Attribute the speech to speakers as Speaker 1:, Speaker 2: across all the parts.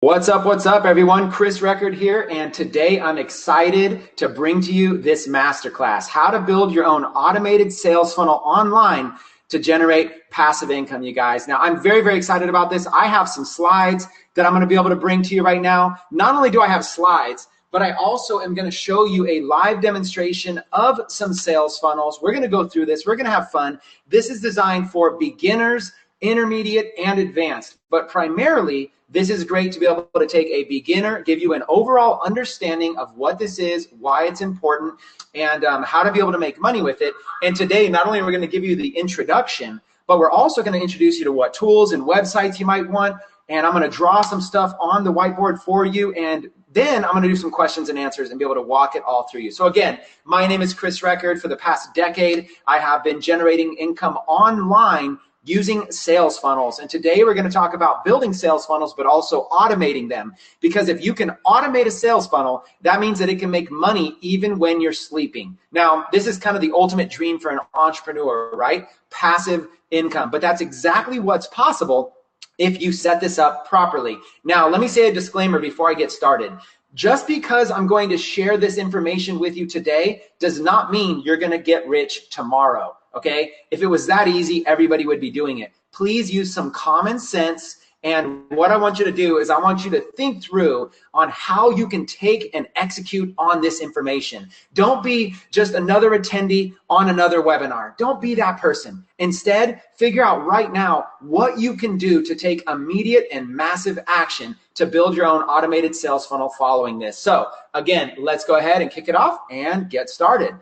Speaker 1: What's up, everyone? Chris Record here, and today I'm excited to bring to you this masterclass, how to build your own automated sales funnel online to generate passive income, you guys. Now, I'm very excited about this. I have some slides that I'm going to be able to bring to you right now. Not only do I have slides, but I also am going to show you a live demonstration of some sales funnels. We're going to go through this. We're going to have fun. This is designed for beginners, intermediate, and advanced, but primarily this is great to be able to take a beginner, give you an overall understanding of what this is, why it's important, and how to be able to make money with it. And today, not only are we going to give you the introduction, but we're also going to introduce you to what tools and websites you might want. And I'm going to draw some stuff on the whiteboard for you. And then I'm going to do some questions and answers and be able to walk it all through you. So again, my name is Chris Record. For the past decade, I have been generating income online using sales funnels. And today we're going to talk about building sales funnels, but also automating them. Because if you can automate a sales funnel, that means that it can make money even when you're sleeping. Now, this is kind of the ultimate dream for an entrepreneur, right? Passive income. But that's exactly what's possible if you set this up properly. Now, let me say a disclaimer before I get started. Just because I'm going to share this information with you today does not mean you're going to get rich tomorrow. Okay, if it was that easy, everybody would be doing it. Please use some common sense. And what I want you to do is I want you to think through on how you can take and execute on this information. Don't be just another attendee on another webinar. Don't be that person. Instead, figure out right now what you can do to take immediate and massive action to build your own automated sales funnel following this. So again, let's go ahead and kick it off and get started.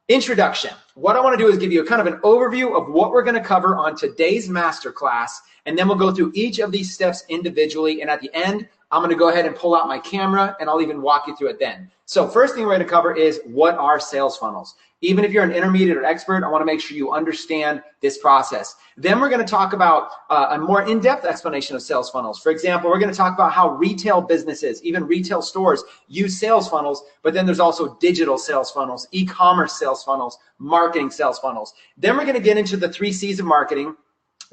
Speaker 1: Introduction. What I want to do is give you a kind of an overview of what we're going to cover on today's masterclass, and then we'll go through each of these steps individually. And at the end, I'm going to go ahead and pull out my camera, and I'll even walk you through it then. So first thing we're going to cover is what are sales funnels. Even if you're an intermediate or expert, I want to make sure you understand this process. Then we're going to talk about a more in-depth explanation of sales funnels. For example, we're going to talk about how retail businesses, even retail stores, use sales funnels, but then there's also digital sales funnels, e-commerce sales funnels, marketing sales funnels. Then we're going to get into the 3 C's of marketing.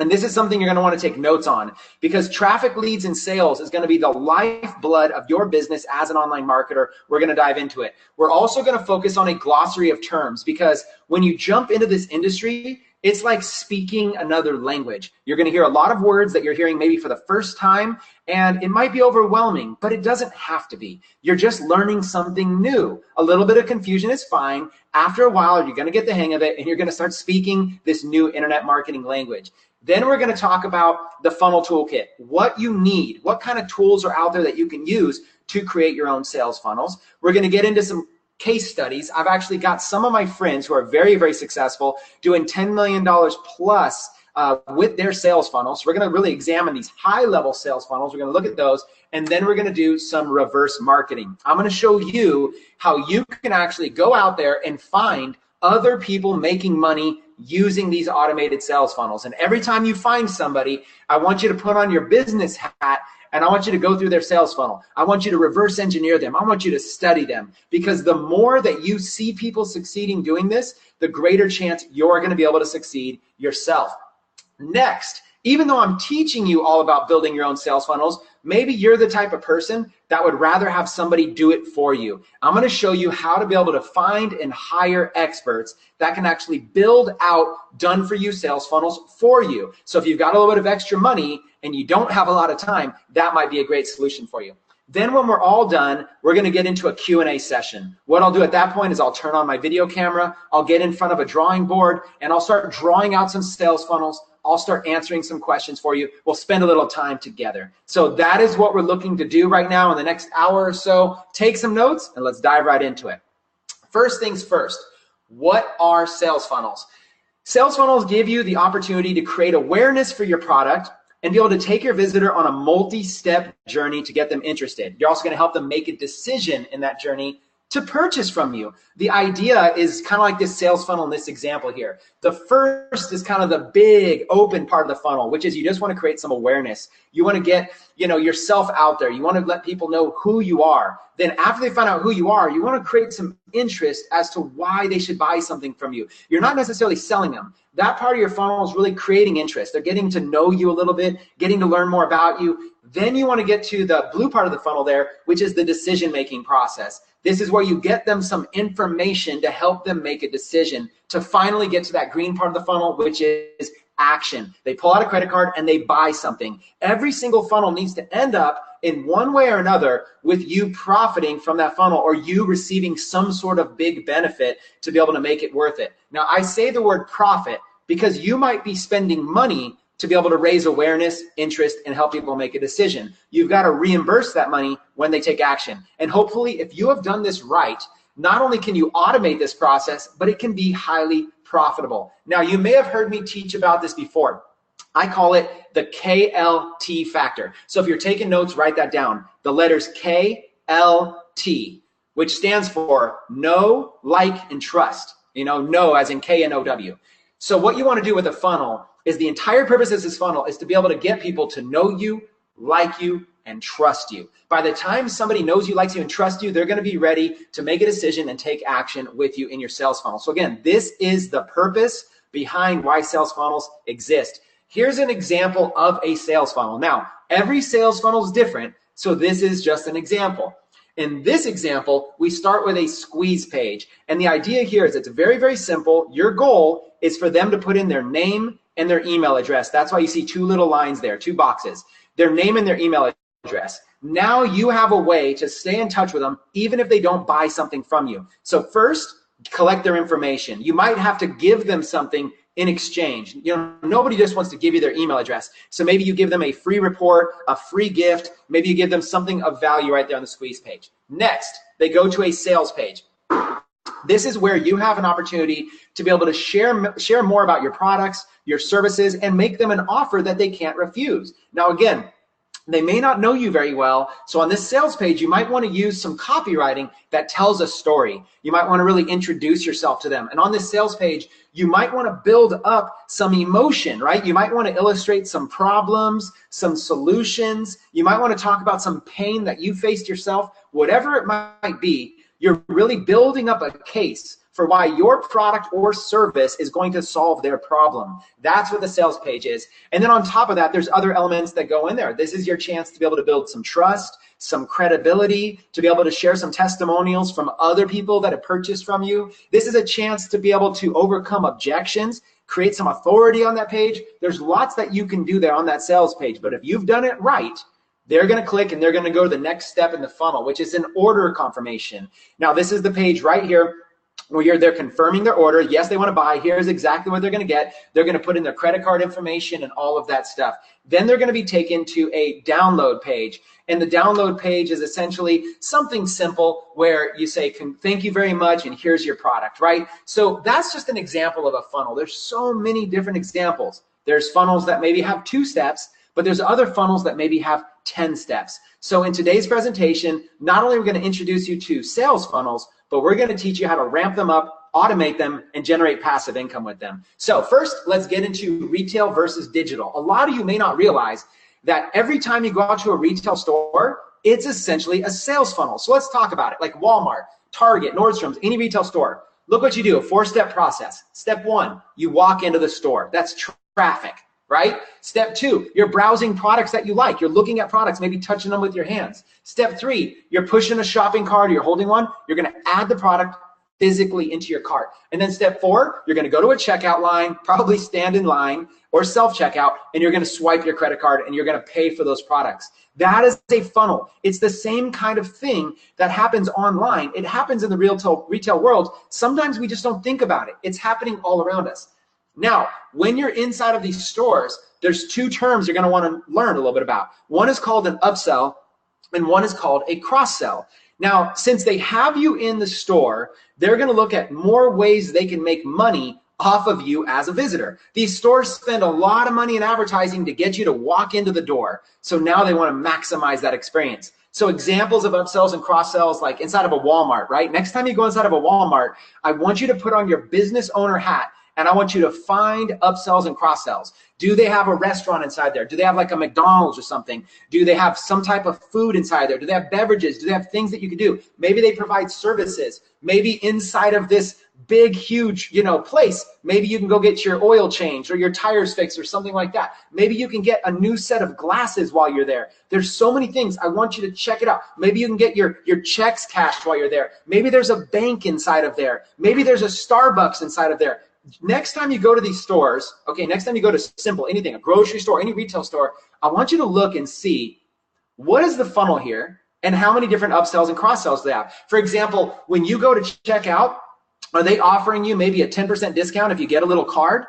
Speaker 1: And this is something you're going to want to take notes on, because traffic, leads, and sales is going to be the lifeblood of your business as an online marketer. We're going to dive into it. We're also going to focus on a glossary of terms, because when you jump into this industry, it's like speaking another language. You're going to hear a lot of words that you're hearing maybe for the first time, and it might be overwhelming, but it doesn't have to be. You're just learning something new. A little bit of confusion is fine. After a while, you're going to get the hang of it, and you're going to start speaking this new internet marketing language. Then we're going to talk about the funnel toolkit, what you need, what kind of tools are out there that you can use to create your own sales funnels. We're going to get into some case studies. I've actually got some of my friends who are very successful doing $10 million plus with their sales funnels. We're going to really examine these high-level sales funnels. We're going to look at those, and then we're going to do some reverse marketing. I'm going to show you how you can actually go out there and find other people making money using these automated sales funnels. And every time you find somebody, I want you to put on your business hat, and I want you to go through their sales funnel. I want you to reverse engineer them. I want you to study them, because the more that you see people succeeding doing this, the greater chance you're going to be able to succeed yourself. Next, even though I'm teaching you all about building your own sales funnels, maybe you're the type of person that would rather have somebody do it for you. I'm going to show you how to be able to find and hire experts that can actually build out done-for-you sales funnels for you. So if you've got a little bit of extra money and you don't have a lot of time, that might be a great solution for you. Then when we're all done, we're going to get into a Q&A session. What I'll do at that point is I'll turn on my video camera, I'll get in front of a drawing board, and I'll start drawing out some sales funnels. I'll start answering some questions for you. We'll spend a little time together. So that is what we're looking to do right now in the next hour or so. Take some notes and let's dive right into it. First things first, what are sales funnels? Sales funnels give you the opportunity to create awareness for your product and be able to take your visitor on a multi-step journey to get them interested. You're also going to help them make a decision in that journey to purchase from you. The idea is kind of like this sales funnel in this example here. The first is kind of the big open part of the funnel, which is you just want to create some awareness. You want to get, yourself out there. You want to let people know who you are. Then after they find out who you are, you want to create some interest as to why they should buy something from you. You're not necessarily selling them. That part of your funnel is really creating interest. They're getting to know you a little bit, getting to learn more about you. Then you want to get to the blue part of the funnel there, which is the decision-making process. This is where you get them some information to help them make a decision to finally get to that green part of the funnel, which is action. They pull out a credit card and they buy something. Every single funnel needs to end up in one way or another with you profiting from that funnel, or you receiving some sort of big benefit to be able to make it worth it. Now, I say the word profit because you might be spending money to be able to raise awareness, interest, and help people make a decision. You've got to reimburse that money when they take action. And hopefully, if you have done this right, not only can you automate this process, but it can be highly profitable. Now, you may have heard me teach about this before. I call it the KLT factor. So if you're taking notes, write that down. The letters KLT, which stands for know, like, and trust. Know as in K-N-O-W. So what you want to do with a funnel is the entire purpose of this funnel is to be able to get people to know you, like you, and trust you. By the time somebody knows you, likes you, and trusts you, they're going to be ready to make a decision and take action with you in your sales funnel. So again, this is the purpose behind why sales funnels exist. Here's an example of a sales funnel. Now, every sales funnel is different, so this is just an example. In this example, we start with a squeeze page. And the idea here is it's very, very simple. Your goal is for them to put in their name and their email address. That's why you see two little lines there, two boxes. Their name and their email address. Now you have a way to stay in touch with them even if they don't buy something from you. So first, collect their information. You might have to give them something in exchange. Nobody just wants to give you their email address. So maybe you give them a free report, a free gift. Maybe you give them something of value right there on the squeeze page. Next, they go to a sales page. This is where you have an opportunity to be able to share more about your products, your services, and make them an offer that they can't refuse. Now, again, they may not know you very well. So on this sales page, you might want to use some copywriting that tells a story. You might want to really introduce yourself to them. And on this sales page, you might want to build up some emotion, right? You might want to illustrate some problems, some solutions. You might want to talk about some pain that you faced yourself. Whatever it might be, you're really building up a case for why your product or service is going to solve their problem. That's what the sales page is. And then on top of that, there's other elements that go in there. This is your chance to be able to build some trust, some credibility, to be able to share some testimonials from other people that have purchased from you. This is a chance to be able to overcome objections, create some authority on that page. There's lots that you can do there on that sales page. But if you've done it right, they're going to click and they're going to go to the next step in the funnel, which is an order confirmation. Now, this is the page right here where they're confirming their order. Yes, they want to buy. Here's exactly what they're going to get. They're going to put in their credit card information and all of that stuff. Then they're going to be taken to a download page. And the download page is essentially something simple where you say, thank you very much, and here's your product, right? So that's just an example of a funnel. There's so many different examples. There's funnels that maybe have 2 steps, but there's other funnels that maybe have 10 steps. So in today's presentation, not only are we going to introduce you to sales funnels, but we're going to teach you how to ramp them up, automate them, and generate passive income with them. So first, let's get into retail versus digital. A lot of you may not realize that every time you go out to a retail store, it's essentially a sales funnel. So let's talk about it, like Walmart, Target, Nordstrom's, any retail store. Look what you do, a 4-step process. Step 1, you walk into the store. That's traffic, right? Step 2, you're browsing products that you like. You're looking at products, maybe touching them with your hands. Step 3, you're pushing a shopping cart, or you're holding one. You're going to add the product physically into your cart. And then step 4, you're going to go to a checkout line, probably stand in line or self-checkout, and you're going to swipe your credit card and you're going to pay for those products. That is a funnel. It's the same kind of thing that happens online. It happens in the retail world. Sometimes we just don't think about it. It's happening all around us. Now, when you're inside of these stores, there's 2 terms you're going to want to learn a little bit about. One is called an upsell and one is called a cross-sell. Now, since they have you in the store, they're going to look at more ways they can make money off of you as a visitor. These stores spend a lot of money in advertising to get you to walk into the door. So now they want to maximize that experience. So examples of upsells and cross-sells, like inside of a Walmart, right? Next time you go inside of a Walmart, I want you to put on your business owner hat and I want you to find upsells and cross sells. Do they have a restaurant inside there? Do they have like a McDonald's or something? Do they have some type of food inside there? Do they have beverages? Do they have things that you can do? Maybe they provide services. Maybe inside of this big, huge, place, maybe you can go get your oil changed or your tires fixed or something like that. Maybe you can get a new set of glasses while you're there. There's so many things. I want you to check it out. Maybe you can get your checks cashed while you're there. Maybe there's a bank inside of there. Maybe there's a Starbucks inside of there. Next time you go to these stores, okay, next time you go to Simple, anything, a grocery store, any retail store, I want you to look and see what is the funnel here and how many different upsells and cross sells they have. For example, when you go to check out, are they offering you maybe a 10% discount if you get a little card,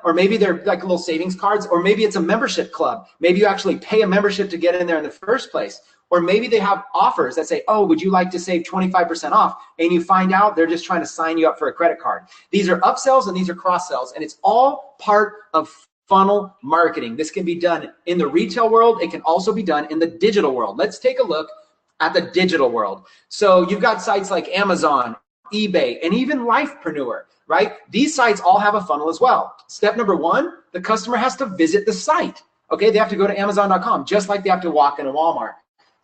Speaker 1: or maybe they're like little savings cards, or maybe it's a membership club. Maybe you actually pay a membership to get in there in the first place. Or maybe they have offers that say, oh, would you like to save 25% off? And you find out they're just trying to sign you up for a credit card. These are upsells and these are cross sells, and it's all part of funnel marketing. This can be done in the retail world. It can also be done in the digital world. Let's take a look at the digital world. So you've got sites like Amazon, eBay, and even Lifepreneur, right? These sites all have a funnel as well. Step number one, the customer has to visit the site. Okay, they have to go to Amazon.com, just like they have to walk into Walmart.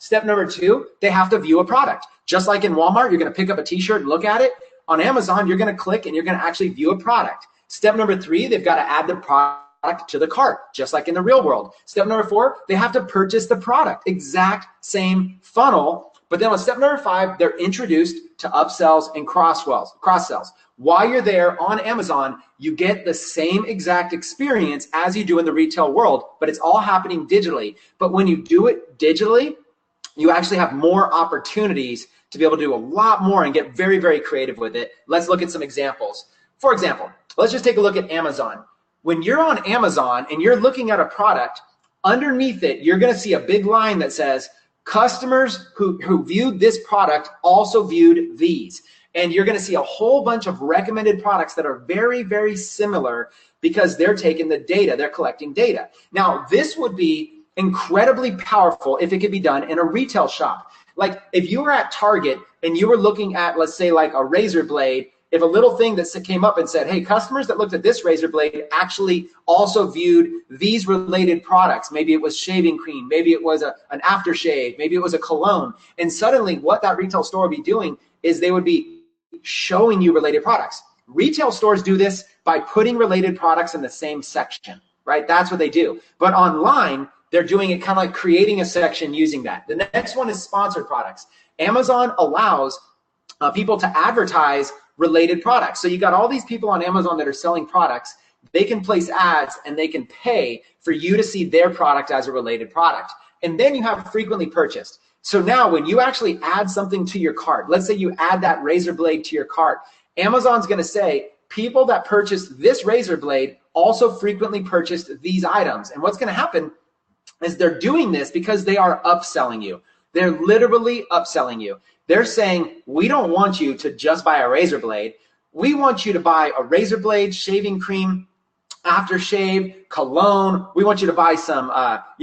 Speaker 1: Step number two, they have to view a product. Just like in Walmart, you're going to pick up a t-shirt and look at it. On Amazon, you're going to click and you're going to actually view a product. Step number three, they've got to add the product to the cart, just like in the real world. Step number four, they have to purchase the product. Exact same funnel. But then on step number five, they're introduced to upsells and cross sells. While you're there on Amazon, you get the same exact experience as you do in the retail world, but it's all happening digitally. But when you do it digitally, you actually have more opportunities to be able to do a lot more and get very, very creative with it. Let's look at some examples. For example, let's just take a look at Amazon. When you're on Amazon and you're looking at a product, underneath it, you're going to see a big line that says, customers who viewed this product also viewed these. And you're going to see a whole bunch of recommended products that are very, very similar because they're taking the data, they're collecting data. Now, this would be incredibly powerful if it could be done in a retail shop. Like if you were at Target and you were looking at, let's say, like a razor blade, if a little thing that came up and said, hey, customers that looked at this razor blade actually also viewed these related products. Maybe it was shaving cream, maybe it was an aftershave, maybe it was a cologne. And suddenly what that retail store would be doing is they would be showing you related products. Retail stores do this by putting related products in the same section, right? That's what they do. But online, they're doing it kind of like creating a section using that. The next one is sponsored products. Amazon allows people to advertise related products. So you got all these people on Amazon that are selling products. They can place ads and they can pay for you to see their product as a related product. And then you have frequently purchased. So now when you actually add something to your cart, let's say you add that razor blade to your cart, Amazon's going to say, people that purchased this razor blade also frequently purchased these items. And what's going to happen is they're doing this because they are upselling you. They're literally upselling you. They're saying, we don't want you to just buy a razor blade. We want you to buy a razor blade, shaving cream, aftershave, cologne. We want you to buy some,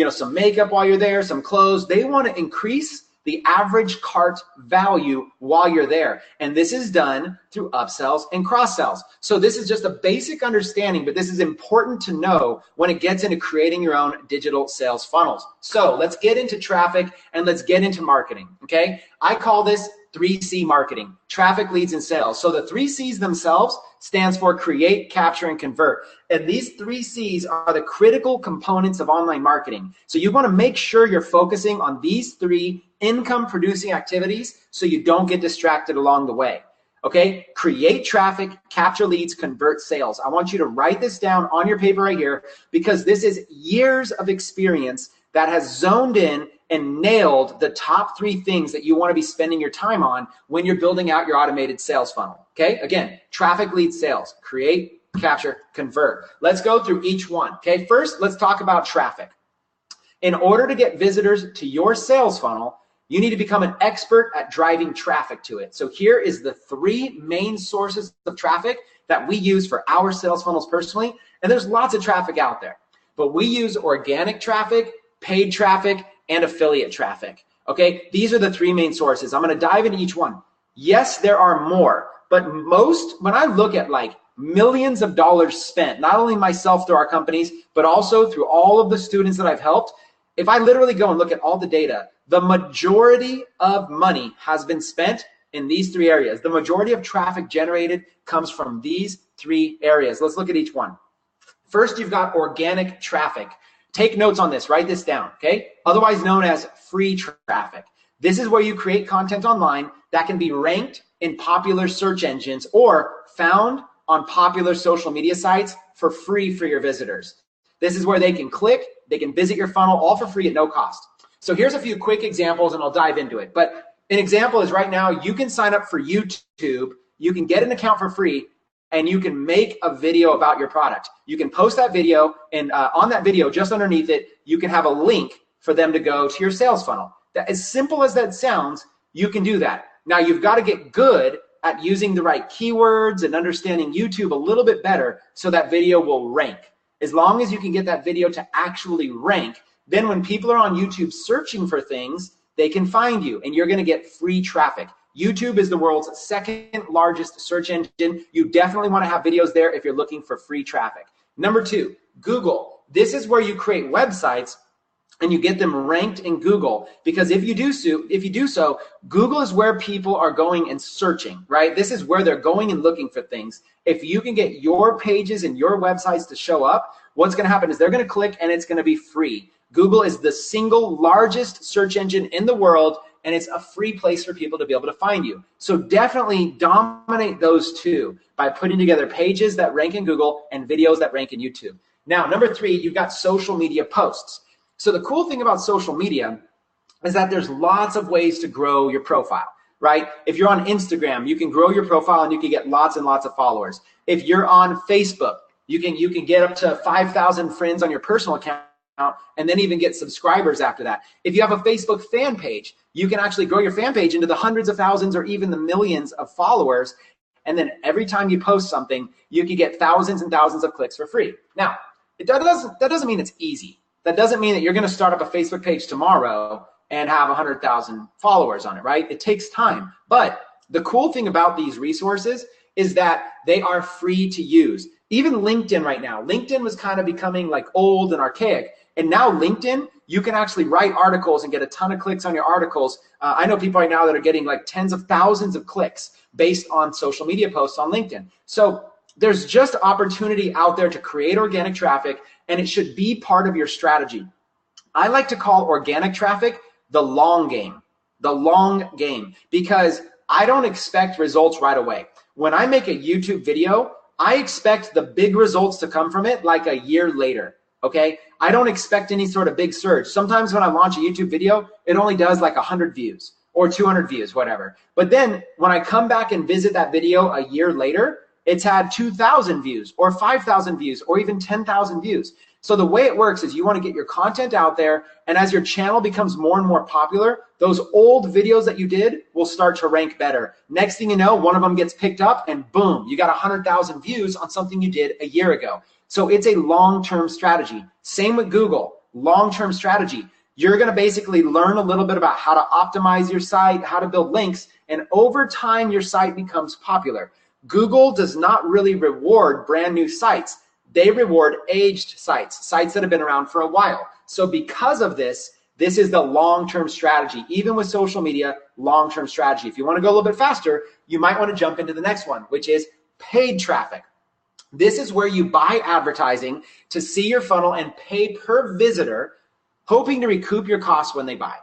Speaker 1: some makeup while you're there, some clothes. They want to increase the average cart value while you're there. And this is done through upsells and cross sells. So this is just a basic understanding, but this is important to know when it gets into creating your own digital sales funnels. So let's get into traffic and let's get into marketing, okay? I call this 3C marketing, traffic, leads, and sales. So the 3 C's themselves stands for create, capture, and convert. And these 3 C's are the critical components of online marketing. So you want to make sure you're focusing on these 3 income producing activities so you don't get distracted along the way. Okay, create traffic, capture leads, convert sales. I want you to write this down on your paper right here because this is years of experience that has zoned in and nailed the top 3 things that you want to be spending your time on when you're building out your automated sales funnel. Okay, again, traffic, leads, sales, create, capture, convert. Let's go through each one. Okay, first, let's talk about traffic. In order to get visitors to your sales funnel, you need to become an expert at driving traffic to it. So here is the 3 main sources of traffic that we use for our sales funnels personally. And there's lots of traffic out there, but we use organic traffic, paid traffic, and affiliate traffic. Okay, these are the 3 main sources. I'm going to dive into each one. Yes, there are more, but when I look at like millions of dollars spent, not only myself through our companies, but also through all of the students that I've helped. If I literally go and look at all the data, the majority of money has been spent in these three areas. The majority of traffic generated comes from these three areas. Let's look at each one. First, you've got organic traffic. Take notes on this, write this down, okay? Otherwise known as free traffic. This is where you create content online that can be ranked in popular search engines or found on popular social media sites for free for your visitors. This is where they can click, they can visit your funnel all for free at no cost. So here's a few quick examples and I'll dive into it. But an example is right now you can sign up for YouTube, you can get an account for free, and you can make a video about your product. You can post that video, and on that video, just underneath it, you can have a link for them to go to your sales funnel. That, as simple as that sounds, you can do that. Now, you've got to get good at using the right keywords and understanding YouTube a little bit better so that video will rank. As long as you can get that video to actually rank, then when people are on YouTube searching for things, they can find you and you're going to get free traffic. YouTube is the world's second largest search engine. You definitely want to have videos there if you're looking for free traffic. Number two, Google. This is where you create websites and you get them ranked in Google, because if you do so, Google is where people are going and searching, right? This is where they're going and looking for things. If you can get your pages and your websites to show up, what's going to happen is they're going to click and it's going to be free. Google is the single largest search engine in the world, and it's a free place for people to be able to find you. So definitely dominate those two by putting together pages that rank in Google and videos that rank in YouTube. Now, number three, you've got social media posts. So the cool thing about social media is that there's lots of ways to grow your profile, right? If you're on Instagram, you can grow your profile and you can get lots and lots of followers. If you're on Facebook, you can get up to 5,000 friends on your personal account and then even get subscribers after that. If you have a Facebook fan page, you can actually grow your fan page into the hundreds of thousands or even the millions of followers. And then every time you post something, you can get thousands and thousands of clicks for free. Now, that doesn't mean it's easy. That doesn't mean that you're going to start up a Facebook page tomorrow and have 100,000 followers on it, right? It takes time. But the cool thing about these resources is that they are free to use. Even LinkedIn right now, LinkedIn was kind of becoming like old and archaic. And now LinkedIn, you can actually write articles and get a ton of clicks on your articles. I know people right now that are getting like tens of thousands of clicks based on social media posts on LinkedIn. So there's just opportunity out there to create organic traffic, and it should be part of your strategy. I like to call organic traffic the long game, because I don't expect results right away. When I make a YouTube video, I expect the big results to come from it like a year later, okay? I don't expect any sort of big surge. Sometimes when I launch a YouTube video, it only does like 100 views or 200 views, whatever. But then when I come back and visit that video a year later, it's had 2,000 views or 5,000 views or even 10,000 views. So the way it works is you want to get your content out there, and as your channel becomes more and more popular, those old videos that you did will start to rank better. Next thing you know, one of them gets picked up and boom, you got 100,000 views on something you did a year ago. So it's a long-term strategy. Same with Google, long-term strategy. You're going to basically learn a little bit about how to optimize your site, how to build links, and over time your site becomes popular. Google does not really reward brand new sites. They reward aged sites, sites that have been around for a while. So because of this, this is the long-term strategy. Even with social media, long-term strategy. If you want to go a little bit faster, you might want to jump into the next one, which is paid traffic. This is where you buy advertising to see your funnel and pay per visitor, hoping to recoup your costs when they buy.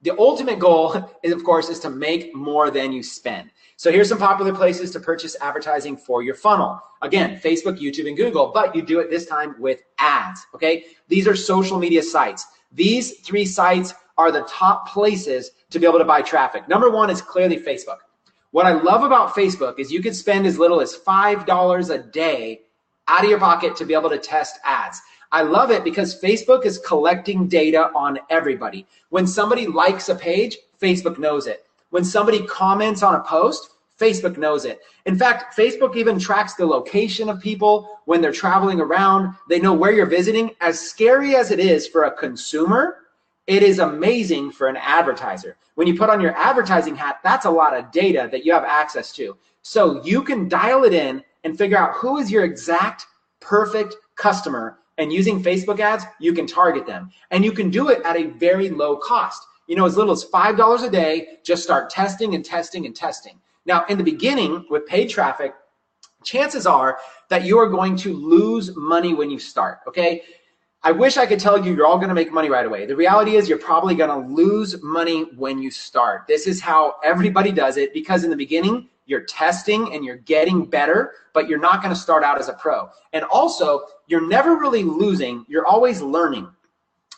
Speaker 1: The ultimate goal is, of course, is to make more than you spend. So here's some popular places to purchase advertising for your funnel. Again, Facebook, YouTube, and Google, but you do it this time with ads, okay? These are social media sites. These three sites are the top places to be able to buy traffic. Number one is clearly Facebook. What I love about Facebook is you can spend as little as $5 a day out of your pocket to be able to test ads. I love it because Facebook is collecting data on everybody. When somebody likes a page, Facebook knows it. When somebody comments on a post, Facebook knows it. In fact, Facebook even tracks the location of people when they're traveling around. They know where you're visiting. As scary as it is for a consumer, it is amazing for an advertiser. When you put on your advertising hat, that's a lot of data that you have access to. So you can dial it in and figure out who is your exact perfect customer. And using Facebook ads, you can target them. And you can do it at a very low cost. You know, as little as $5 a day, just start testing and testing and testing. Now, in the beginning with paid traffic, chances are that you are going to lose money when you start, okay? I wish I could tell you you're all going to make money right away. The reality is you're probably going to lose money when you start. This is how everybody does it, because in the beginning, you're testing and you're getting better, but you're not going to start out as a pro. And also, you're never really losing. You're always learning,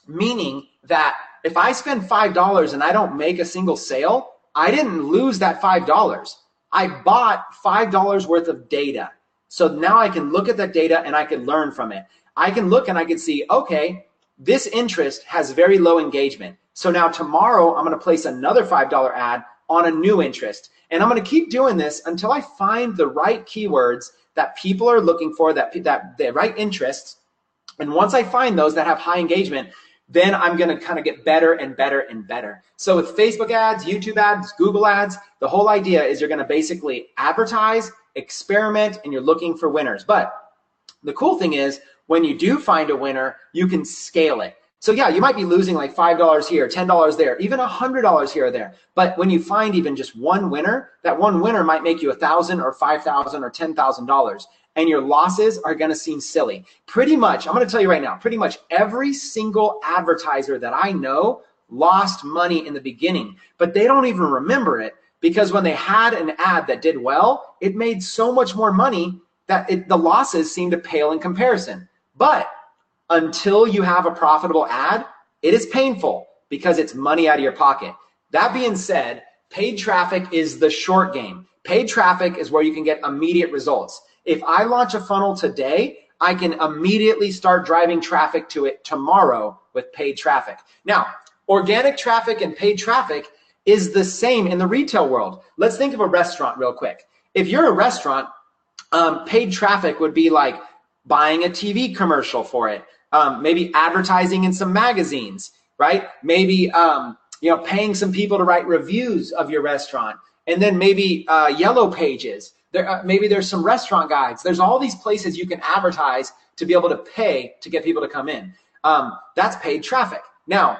Speaker 1: meaning that if I spend $5 and I don't make a single sale, I didn't lose that $5. I bought $5 worth of data. So now I can look at that data and I can learn from it. I can look and I can see, okay, this interest has very low engagement. So now tomorrow I'm going to place another $5 ad on a new interest. And I'm going to keep doing this until I find the right keywords that people are looking for, that the right interests. And once I find those that have high engagement, then I'm going to kind of get better and better and better. So with Facebook ads, YouTube ads, Google ads, the whole idea is you're going to basically advertise, experiment, and you're looking for winners. But the cool thing is when you do find a winner, you can scale it. So yeah, you might be losing like $5 here, $10 there, even $100 here or there. But when you find even just one winner, that one winner might make you $1,000 or $5,000 or $10,000. And your losses are going to seem silly. Pretty much, I'm going to tell you right now, pretty much every single advertiser that I know lost money in the beginning, but they don't even remember it, because when they had an ad that did well, it made so much more money that the losses seem to pale in comparison. But until you have a profitable ad, it is painful because it's money out of your pocket. That being said, paid traffic is the short game. Paid traffic is where you can get immediate results. If I launch a funnel today, I can immediately start driving traffic to it tomorrow with paid traffic. Now, organic traffic and paid traffic is the same in the retail world. Let's think of a restaurant real quick. If you're a restaurant, paid traffic would be like buying a TV commercial for it, maybe advertising in some magazines, right? Maybe paying some people to write reviews of your restaurant, and then maybe Yellow Pages. Maybe there's some restaurant guides. There's all these places you can advertise to be able to pay to get people to come in. That's paid traffic. Now,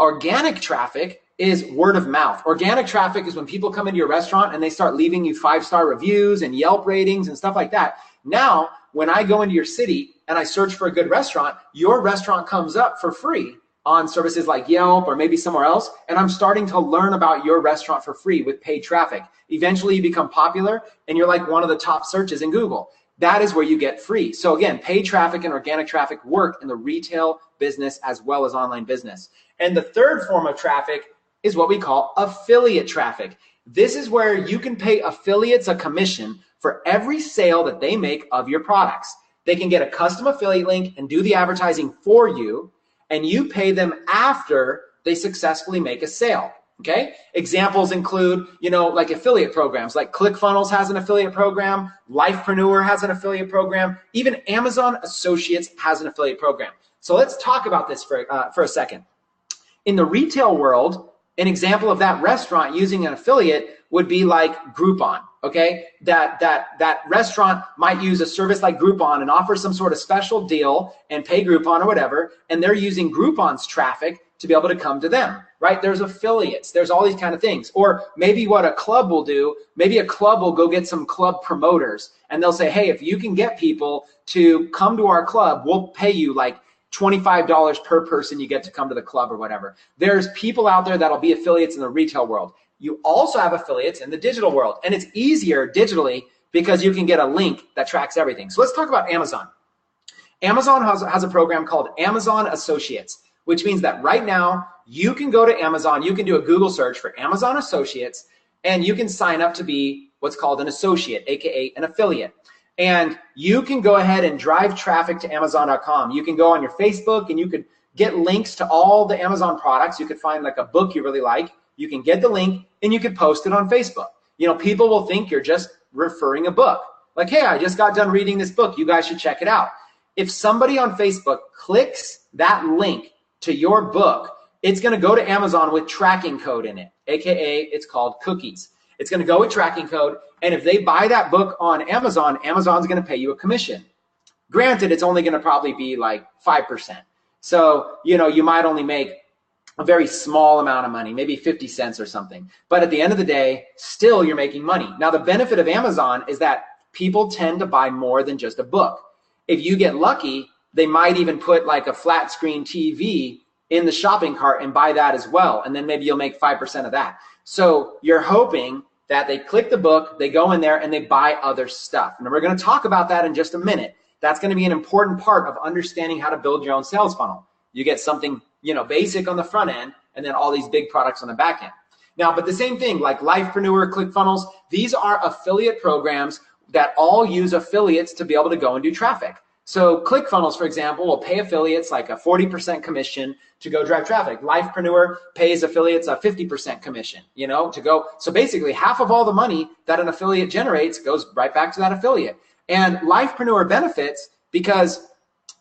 Speaker 1: organic traffic is word of mouth. Organic traffic is when people come into your restaurant and they start leaving you 5-star reviews and Yelp ratings and stuff like that. Now, when I go into your city and I search for a good restaurant, your restaurant comes up for free on services like Yelp or maybe somewhere else, and I'm starting to learn about your restaurant for free with paid traffic. Eventually you become popular and you're like one of the top searches in Google. That is where you get free. So again, paid traffic and organic traffic work in the retail business as well as online business. And the third form of traffic is what we call affiliate traffic. This is where you can pay affiliates a commission for every sale that they make of your products. They can get a custom affiliate link and do the advertising for you, and you pay them after they successfully make a sale. Okay. Examples include, like affiliate programs, like ClickFunnels has an affiliate program, Lifepreneur has an affiliate program, even Amazon Associates has an affiliate program. So let's talk about this for a second. In the retail world, an example of that restaurant using an affiliate would be like Groupon. Okay, that restaurant might use a service like Groupon and offer some sort of special deal and pay Groupon or whatever, and they're using Groupon's traffic to be able to come to them, right? There's affiliates, there's all these kind of things. Or maybe what a club will do, maybe a club will go get some club promoters and they'll say, hey, if you can get people to come to our club, we'll pay you like $25 per person you get to come to the club or whatever. There's people out there that'll be affiliates in the retail world. You also have affiliates in the digital world, and it's easier digitally because you can get a link that tracks everything. So let's talk about Amazon. Amazon has a program called Amazon Associates, which means that right now you can go to Amazon, you can do a Google search for Amazon Associates, and you can sign up to be what's called an associate, aka an affiliate. And you can go ahead and drive traffic to Amazon.com. You can go on your Facebook and you could get links to all the Amazon products. You could find like a book you really like. You can get the link and you can post it on Facebook. People will think you're just referring a book. Like, hey, I just got done reading this book. You guys should check it out. If somebody on Facebook clicks that link to your book, it's going to go to Amazon with tracking code in it, aka it's called cookies. It's going to go with tracking code. And if they buy that book on Amazon, Amazon's going to pay you a commission. Granted, it's only going to probably be like 5%. So, you might only make a very small amount of money, maybe 50 cents or something. But at the end of the day, still you're making money. Now, the benefit of Amazon is that people tend to buy more than just a book. If you get lucky, they might even put like a flat screen TV in the shopping cart and buy that as well. And then maybe you'll make 5% of that. So you're hoping that they click the book, they go in there and they buy other stuff. And we're going to talk about that in just a minute. That's going to be an important part of understanding how to build your own sales funnel. You get something, basic on the front end and then all these big products on the back end. Now, but the same thing like Lifepreneur, ClickFunnels, these are affiliate programs that all use affiliates to be able to go and do traffic. So ClickFunnels, for example, will pay affiliates like a 40% commission to go drive traffic. Lifepreneur pays affiliates a 50% commission, to go. So basically half of all the money that an affiliate generates goes right back to that affiliate. And Lifepreneur benefits because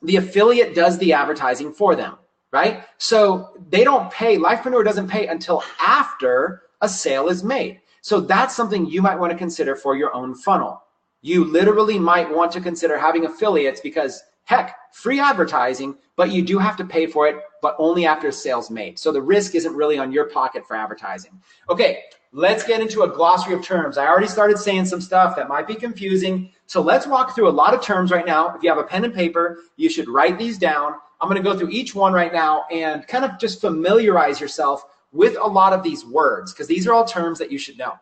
Speaker 1: the affiliate does the advertising for them, right? So they don't pay, Lifepreneur doesn't pay until after a sale is made. So that's something you might want to consider for your own funnel. You literally might want to consider having affiliates because heck, free advertising, but you do have to pay for it, but only after a sale's made. So the risk isn't really on your pocket for advertising. Okay, let's get into a glossary of terms. I already started saying some stuff that might be confusing. So let's walk through a lot of terms right now. If you have a pen and paper, you should write these down. I'm going to go through each one right now and kind of just familiarize yourself with a lot of these words because these are all terms that you should know.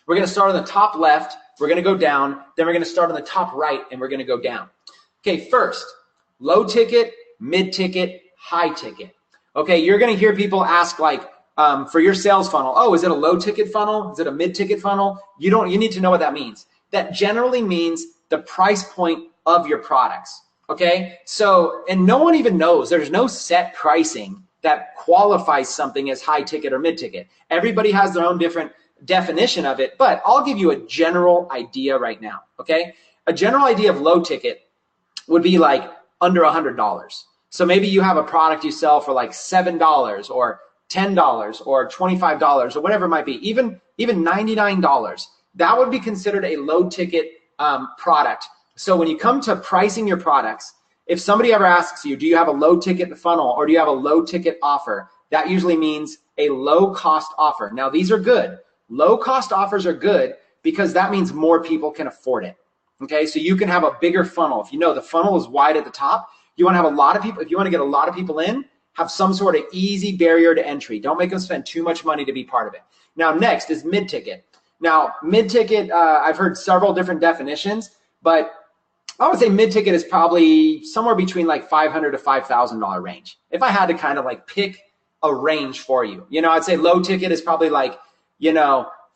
Speaker 1: We're going to start on the top left. We're going to go down. Then we're going to start on the top right and we're going to go down. Okay, first, low ticket, mid ticket, high ticket. Okay, you're going to hear people ask like, for your sales funnel, oh, is it a low ticket funnel? Is it a mid ticket funnel? You need to know what that means. That generally means the price point of your products. Okay, so, and no one even knows, there's no set pricing that qualifies something as high ticket or mid ticket. Everybody has their own different definition of it, but I'll give you a general idea right now. Okay, a general idea of low ticket would be like under $100. So maybe you have a product you sell for like $7 or $10 or $25 or whatever it might be, even $99. That would be considered a low ticket product. So when you come to pricing your products, if somebody ever asks you, do you have a low ticket funnel or do you have a low ticket offer? That usually means a low cost offer. Now these are good. Low cost offers are good because that means more people can afford it. Okay, so you can have a bigger funnel. If you know the funnel is wide at the top, you want to have a lot of people. If you want to get a lot of people in, have some sort of easy barrier to entry. Don't make them spend too much money to be part of it. Now, next is mid-ticket. Now, mid-ticket, I've heard several different definitions, but I would say mid-ticket is probably somewhere between like $500 to $5,000 range. If I had to kind of like pick a range for you, I'd say low ticket is probably like,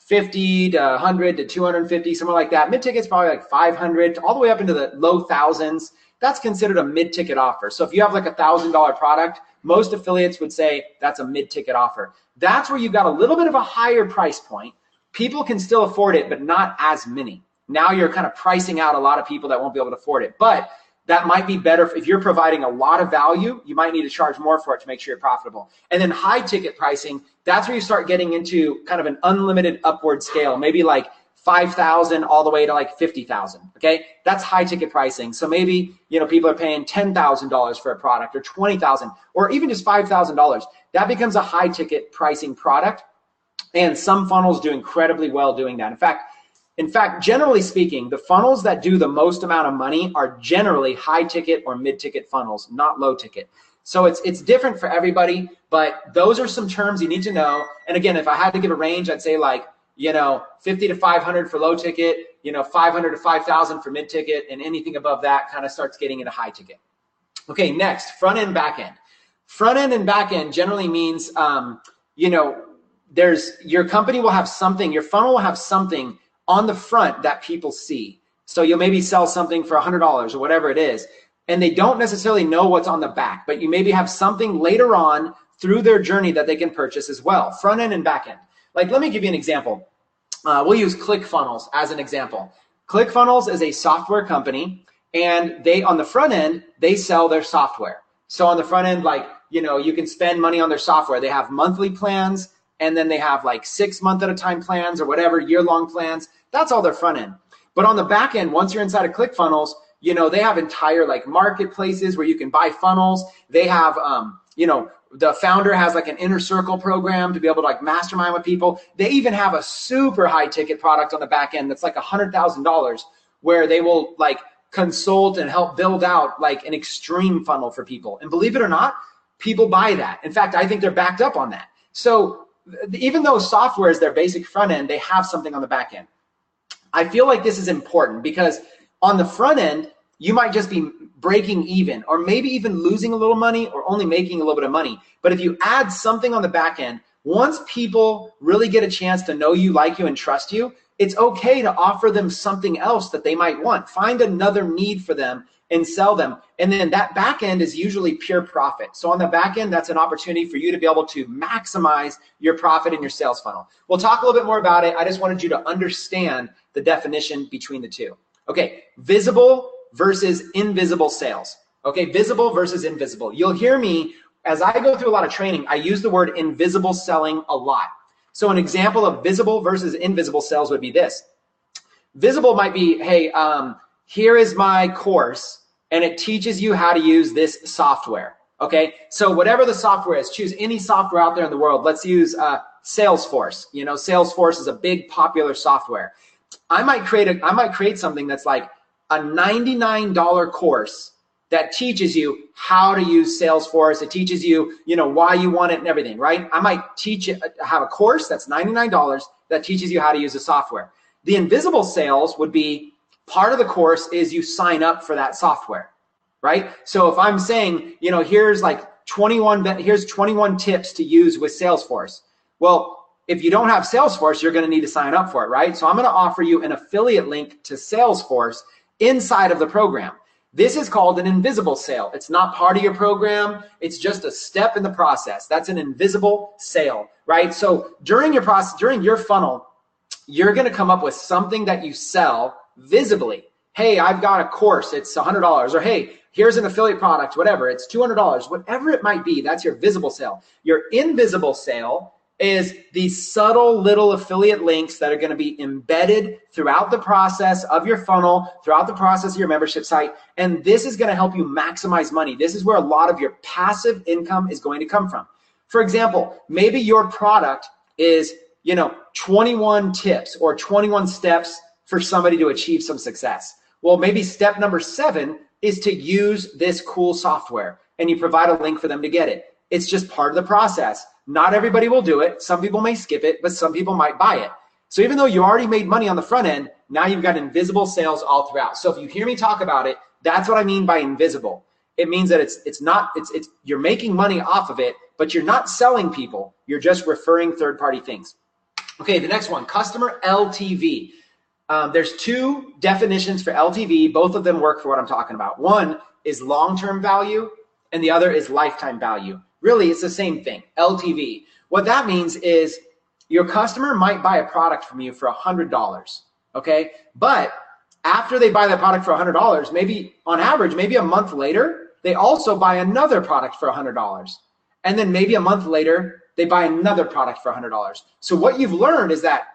Speaker 1: 50 to 100 to 250, somewhere like that. Mid-ticket is probably like 500 all the way up into the low thousands. That's considered a mid-ticket offer. So if you have like $1,000 product, most affiliates would say that's a mid-ticket offer. That's where you've got a little bit of a higher price point. People can still afford it, but not as many. Now you're kind of pricing out a lot of people that won't be able to afford it. But that might be better if you're providing a lot of value. You might need to charge more for it to make sure you're profitable. And then high ticket pricing, that's where you start getting into kind of an unlimited upward scale, maybe like 5,000 all the way to like 50,000. Okay, that's high ticket pricing. So maybe people are paying $10,000 for a product or 20,000 or even just $5,000. That becomes a high ticket pricing product, and some funnels do incredibly well doing that. In fact, generally speaking, the funnels that do the most amount of money are generally high ticket or mid ticket funnels, not low ticket. So it's different for everybody, but those are some terms you need to know. And again, if I had to give a range, I'd say like 50 to 500 for low ticket, 500 to 5,000 for mid ticket, and anything above that kind of starts getting into high ticket. Okay, next, front end, back end. Front end and back end generally means, your company will have something, your funnel will have something on the front that people see. So you'll maybe sell something for $100 or whatever it is, and they don't necessarily know what's on the back, but you maybe have something later on through their journey that they can purchase as well, front end and back end. Like, let me give you an example. We'll use ClickFunnels as an example. ClickFunnels is a software company, and they, on the front end, they sell their software. So on the front end, like, you can spend money on their software. They have monthly plans, and then they have like 6 month at a time plans or whatever, year-long plans. That's all their front end. But on the back end, once you're inside of ClickFunnels, you know, they have entire like marketplaces where you can buy funnels. They have, you know, the founder has like an inner circle program to be able to like mastermind with people. They even have a super high ticket product on the back end that's like $100,000 where they will like consult and help build out like an extreme funnel for people. And believe it or not, people buy that. In fact, I think they're backed up on that. So even though software is their basic front end, they have something on the back end. I feel like this is important because on the front end, you might just be breaking even or maybe even losing a little money or only making a little bit of money. But if you add something on the back end, once people really get a chance to know you, like you, and trust you, it's okay to offer them something else that they might want. Find another need for them and sell them. And then that back end is usually pure profit. So on the back end, that's an opportunity for you to be able to maximize your profit in your sales funnel. We'll talk a little bit more about it. I just wanted you to understand the definition between the two. Okay, visible versus invisible sales. Okay, visible versus invisible. You'll hear me, as I go through a lot of training, I use the word invisible selling a lot. So an example of visible versus invisible sales would be this. Visible might be, hey, here is my course, and it teaches you how to use this software. Okay, so whatever the software is, choose any software out there in the world. Let's use Salesforce. You know, Salesforce is a big popular software. I might create something that's like a $99 course that teaches you how to use Salesforce. It teaches you, you know, why you want it and everything, right? I might have a course that's $99 that teaches you how to use the software. The invisible sales would be part of the course is you sign up for that software, right? So if I'm saying, you know, here's 21 tips to use with Salesforce. Well, if you don't have Salesforce, you're going to need to sign up for it, right? So I'm going to offer you an affiliate link to Salesforce inside of the program. This is called an invisible sale. It's not part of your program. It's just a step in the process. That's an invisible sale, right? So during your process, during your funnel, you're going to come up with something that you sell visibly. Hey, I've got a course. It's $100. Or hey, here's an affiliate product, whatever. It's $200. Whatever it might be, that's your visible sale. Your invisible sale is these subtle little affiliate links that are going to be embedded throughout the process of your funnel, throughout the process of your membership site. And this is going to help you maximize money. This is where a lot of your passive income is going to come from. For example, maybe your product is, 21 tips or 21 steps for somebody to achieve some success. Well, maybe step number 7 is to use this cool software, and you provide a link for them to get it. It's just part of the process. Not everybody will do it. Some people may skip it, but some people might buy it. So even though you already made money on the front end, now you've got invisible sales all throughout. So if you hear me talk about it, that's what I mean by invisible. It means that it's you're making money off of it, but you're not selling people. You're just referring third-party things. Okay, the next one, customer LTV. There's 2 definitions for LTV. Both of them work for what I'm talking about. One is long-term value, and the other is lifetime value. Really, it's the same thing, LTV. What that means is your customer might buy a product from you for $100, okay? But after they buy that product for $100, maybe on average, maybe a month later, they also buy another product for $100. And then maybe a month later, they buy another product for $100. So what you've learned is that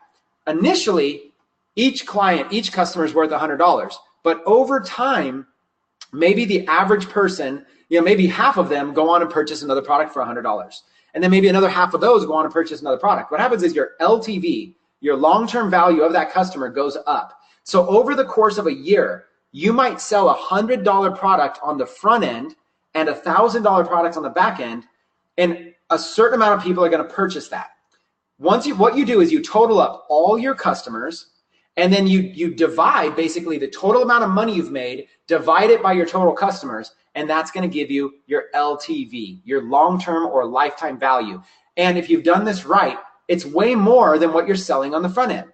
Speaker 1: initially, each customer is worth $100. But over time, maybe the average person, maybe half of them go on and purchase another product for $100. And then maybe another half of those go on and purchase another product. What happens is your LTV, your long-term value of that customer goes up. So over the course of a year, you might sell a $100 product on the front end and a $1,000 product on the back end, and a certain amount of people are going to purchase that. What you do is you total up all your customers, and then you divide basically the total amount of money you've made, divide it by your total customers, and that's going to give you your LTV, your long-term or lifetime value. And if you've done this right, it's way more than what you're selling on the front end.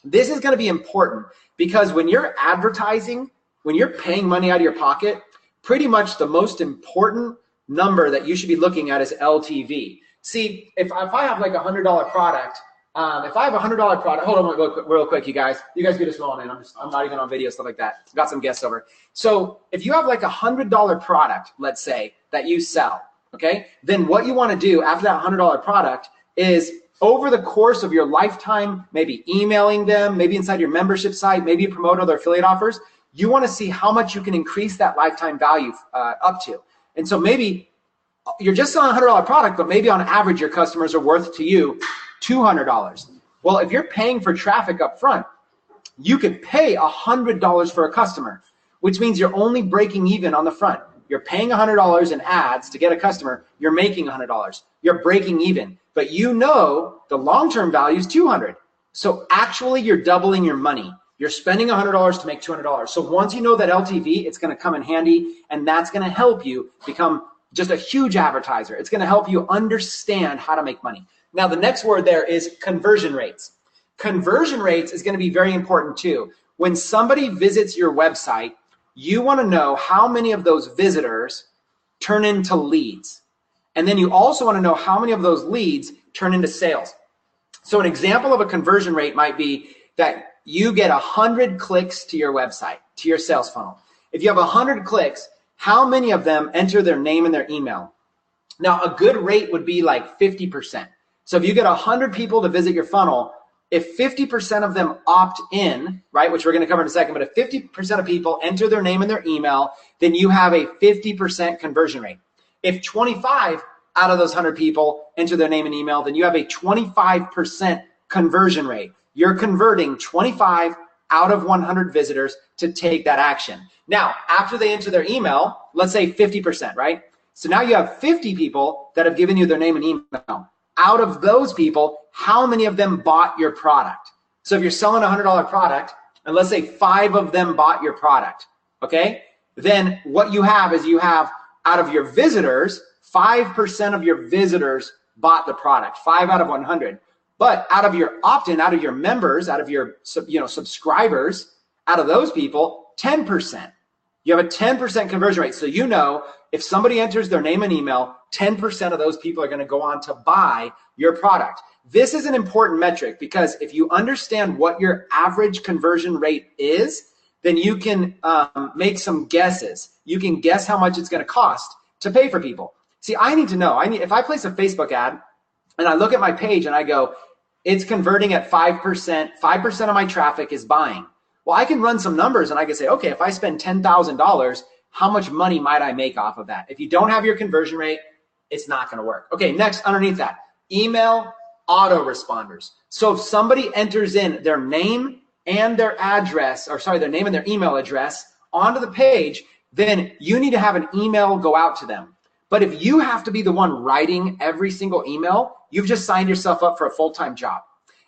Speaker 1: This is going to be important because when you're advertising, when you're paying money out of your pocket, pretty much the most important number that you should be looking at is LTV. See, if I have like a $100 product, if I have a $100 product, hold on real quick, you guys can just roll in. I'm not even on video, stuff like that. Got some guests over. So if you have like a $100 product, let's say, that you sell, okay, then what you want to do after that $100 product is over the course of your lifetime, maybe emailing them, maybe inside your membership site, maybe you promote other affiliate offers, you want to see how much you can increase that lifetime value up to. And so maybe you're just selling a $100 product, but maybe on average your customers are worth to you $200. Well, if you're paying for traffic up front, you could pay $100 for a customer, which means you're only breaking even on the front. You're paying $100 in ads to get a customer. You're making $100. You're breaking even, but you know the long-term value is $200. So actually you're doubling your money. You're spending $100 to make $200. So once you know that LTV, it's going to come in handy, and that's going to help you become just a huge advertiser. It's going to help you understand how to make money. Now, the next word there is conversion rates. Conversion rates is going to be very important too. When somebody visits your website, you want to know how many of those visitors turn into leads. And then you also want to know how many of those leads turn into sales. So an example of a conversion rate might be that you get 100 clicks to your website, to your sales funnel. If you have 100 clicks, how many of them enter their name and their email? Now, a good rate would be like 50%. So if you get 100 people to visit your funnel, if 50% of them opt in, right, which we're going to cover in a second, but if 50% of people enter their name and their email, then you have a 50% conversion rate. If 25 out of those 100 people enter their name and email, then you have a 25% conversion rate. You're converting 25 out of 100 visitors to take that action. Now, after they enter their email, let's say 50%, right? So now you have 50 people that have given you their name and email. Out of those people, how many of them bought your product? So if you're selling a $100 product, and let's say 5 of them bought your product, okay? Then what you have is you have out of your visitors, 5% of your visitors bought the product, 5 out of 100. But out of your opt-in, out of your members, out of your subscribers, out of those people, 10%. You have a 10% conversion rate. So you know if somebody enters their name and email, 10% of those people are going to go on to buy your product. This is an important metric because if you understand what your average conversion rate is, then you can make some guesses. You can guess how much it's going to cost to pay for people. See, I need to know. If I place a Facebook ad and I look at my page and I go, it's converting at 5% of my traffic is buying. Well, I can run some numbers and I can say, okay, if I spend $10,000, how much money might I make off of that? If you don't have your conversion rate, it's not going to work. Okay, next, underneath that, email autoresponders. So if somebody enters in their name and their address, their name and their email address onto the page, then you need to have an email go out to them. But if you have to be the one writing every single email, you've just signed yourself up for a full-time job.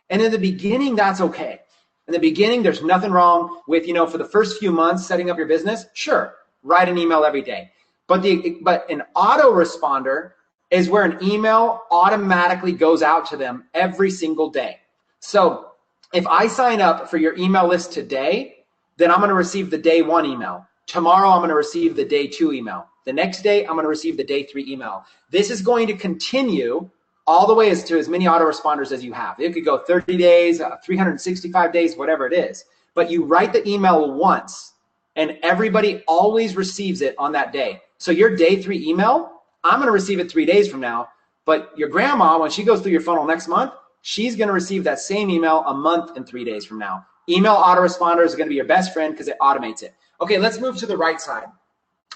Speaker 1: And in the beginning, that's okay. In the beginning, there's nothing wrong with, for the first few months setting up your business, sure, write an email every day. But an autoresponder is where an email automatically goes out to them every single day. So if I sign up for your email list today, then I'm going to receive the day 1 email. Tomorrow, I'm going to receive the day 2 email. The next day, I'm going to receive the day 3 email. This is going to continue all the way to as many autoresponders as you have. It could go 30 days, 365 days, whatever it is. But you write the email once, and everybody always receives it on that day. So your day 3 email, I'm going to receive it 3 days from now. But your grandma, when she goes through your funnel next month, she's going to receive that same email a month and 3 days from now. Email autoresponders are going to be your best friend because it automates it. Okay, let's move to the right side.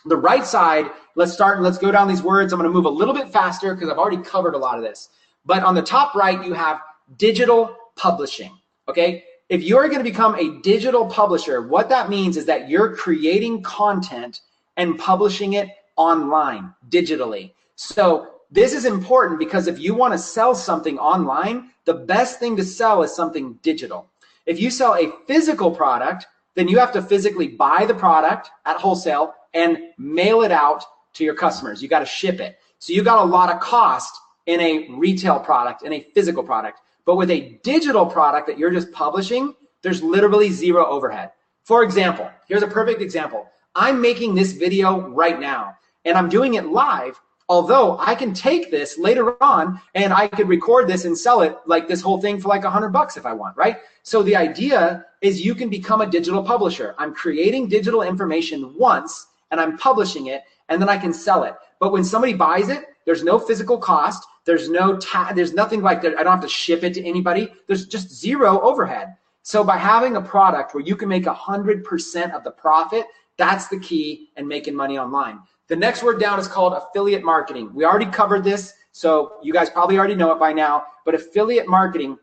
Speaker 1: The right side, let's go down these words. I'm going to move a little bit faster because I've already covered a lot of this. But on the top right, you have digital publishing, okay? If you're going to become a digital publisher, what that means is that you're creating content and publishing it online, digitally. So this is important because if you want to sell something online, the best thing to sell is something digital. If you sell a physical product, then you have to physically buy the product at wholesale and mail it out to your customers. You got to ship it. So you got a lot of cost in a retail product, in a physical product. But with a digital product that you're just publishing, there's literally 0 overhead. For example, here's a perfect example. I'm making this video right now, and I'm doing it live, although I can take this later on and I could record this and sell it like this whole thing for like $100 if I want, right? So the idea is you can become a digital publisher. I'm creating digital information once and I'm publishing it, and then I can sell it. But when somebody buys it, there's no physical cost. There's there's nothing like that. I don't have to ship it to anybody. There's just zero overhead. So by having a product where you can make 100% of the profit, that's the key in making money online. The next word down is called affiliate marketing. We already covered this, so you guys probably already know it by now, but affiliate marketing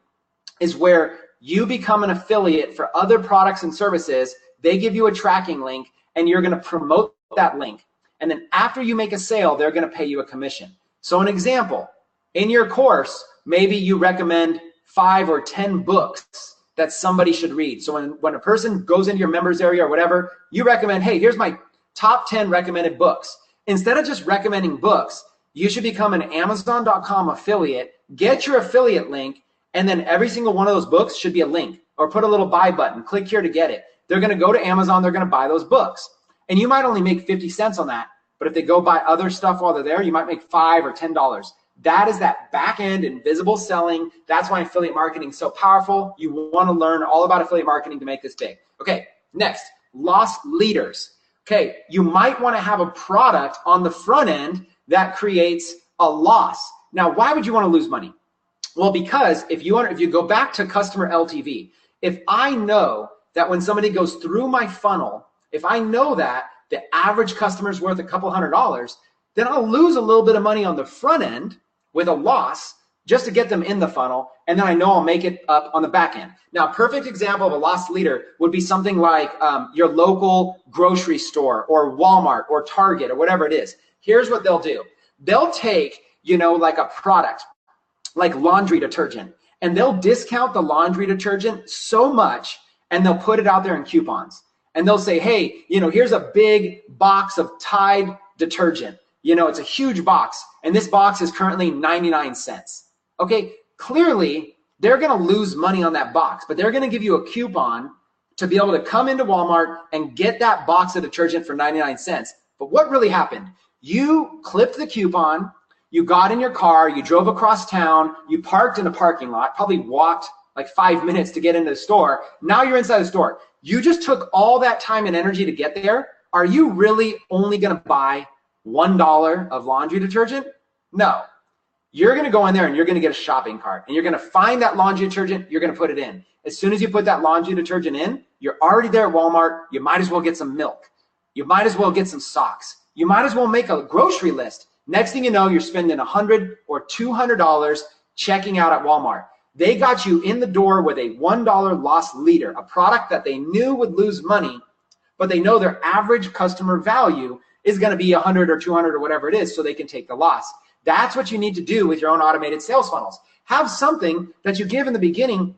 Speaker 1: is where you become an affiliate for other products and services. They give you a tracking link and you're going to promote that link. And then after you make a sale, they're going to pay you a commission. So an example, in your course, maybe you recommend 5 or 10 books that somebody should read. So when a person goes into your members area or whatever, you recommend, hey, here's my top 10 recommended books. Instead of just recommending books, you should become an Amazon.com affiliate, get your affiliate link, and then every single one of those books should be a link, or put a little buy button, click here to get it. They're going to go to Amazon, they're going to buy those books. And you might only make 50 cents on that, but if they go buy other stuff while they're there, you might make $5 or $10. That is that back end invisible selling. That's why affiliate marketing is so powerful. You want to learn all about affiliate marketing to make this big. Okay, next, lost leaders. Okay, you might want to have a product on the front end that creates a loss. Now, why would you want to lose money? Well, because if you go back to customer LTV, if I know that when somebody goes through my funnel, if I know that the average customer is worth a couple $100, then I'll lose a little bit of money on the front end with a loss just to get them in the funnel, and then I know I'll make it up on the back end. Now, a perfect example of a lost leader would be something like your local grocery store or Walmart or Target or whatever it is. Here's what they'll do. They'll take, like a product like laundry detergent, and they'll discount the laundry detergent so much, and they'll put it out there in coupons. And they'll say, hey, here's a big box of Tide detergent. It's a huge box, and this box is currently 99 cents. Okay, clearly they're going to lose money on that box, but they're going to give you a coupon to be able to come into Walmart and get that box of detergent for 99 cents. But what really happened? You clipped the coupon, you got in your car, you drove across town, you parked in a parking lot, probably walked like 5 minutes to get into the store. Now you're inside the store. You just took all that time and energy to get there. Are you really only going to buy $1 of laundry detergent? No. You're going to go in there and you're going to get a shopping cart, and you're going to find that laundry detergent, you're going to put it in. As soon as you put that laundry detergent in, you're already there at Walmart. You might as well get some milk. You might as well get some socks. You might as well make a grocery list. Next thing you know, you're spending $100 or $200 checking out at Walmart. They got you in the door with a $1 loss leader, a product that they knew would lose money, but they know their average customer value is going to be 100 or 200 or whatever it is, so they can take the loss. That's what you need to do with your own automated sales funnels. Have something that you give in the beginning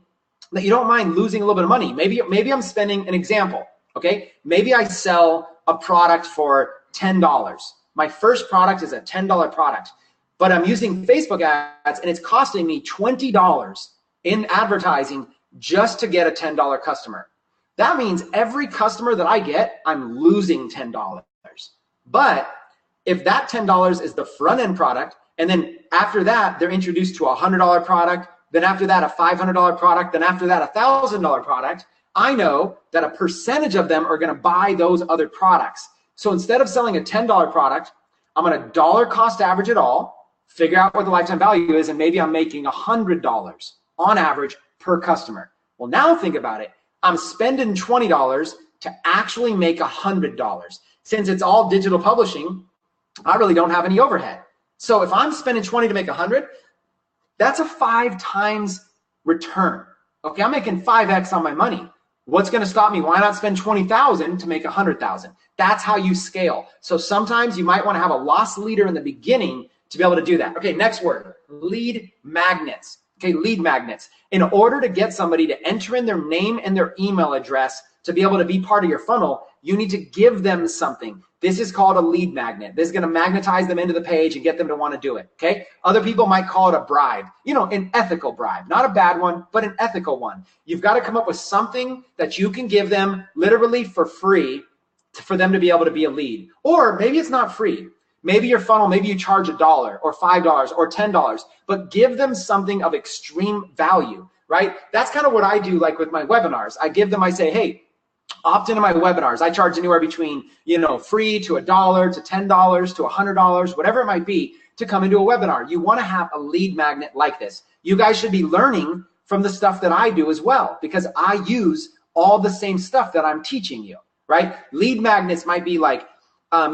Speaker 1: that you don't mind losing a little bit of money. Maybe I'm spending an example, okay? Maybe I sell a product for $10. My first product is a $10 product, but I'm using Facebook ads and it's costing me $20 in advertising just to get a $10 customer. That means every customer that I get, I'm losing $10. But if that $10 is the front end product, and then after that, they're introduced to a $100 product, then after that, a $500 product, then after that, a $1,000 product, I know that a percentage of them are going to buy those other products. So instead of selling a $10 product, I'm going to dollar cost average it all, figure out what the lifetime value is, and maybe I'm making $100 on average per customer. Well, now think about it. I'm spending $20 to actually make $100. Since it's all digital publishing, I really don't have any overhead. So if I'm spending 20 to make 100, that's a 5 times return. Okay, I'm making 5x on my money. What's going to stop me? Why not spend 20,000 to make 100,000? That's how you scale. So sometimes you might want to have a loss leader in the beginning to be able to do that. Okay, next word, lead magnets. Okay, lead magnets. In order to get somebody to enter in their name and their email address to be able to be part of your funnel, you need to give them something. This is called a lead magnet. This is going to magnetize them into the page and get them to want to do it, okay? Other people might call it a bribe, an ethical bribe. Not a bad one, but an ethical one. You've got to come up with something that you can give them literally for free for them to be able to be a lead. Or maybe it's not free. Maybe your funnel, maybe you charge $1 or $5 or $10, but give them something of extreme value, right? That's kind of what I do like with my webinars. I say, hey, opt into my webinars. I charge anywhere between, free to $1 to $10 to $100, whatever it might be. to come into a webinar. You want to have a lead magnet like this. You guys should be learning from the stuff that I do as well, because I use all the same stuff that I'm teaching you, right? Lead magnets might be like,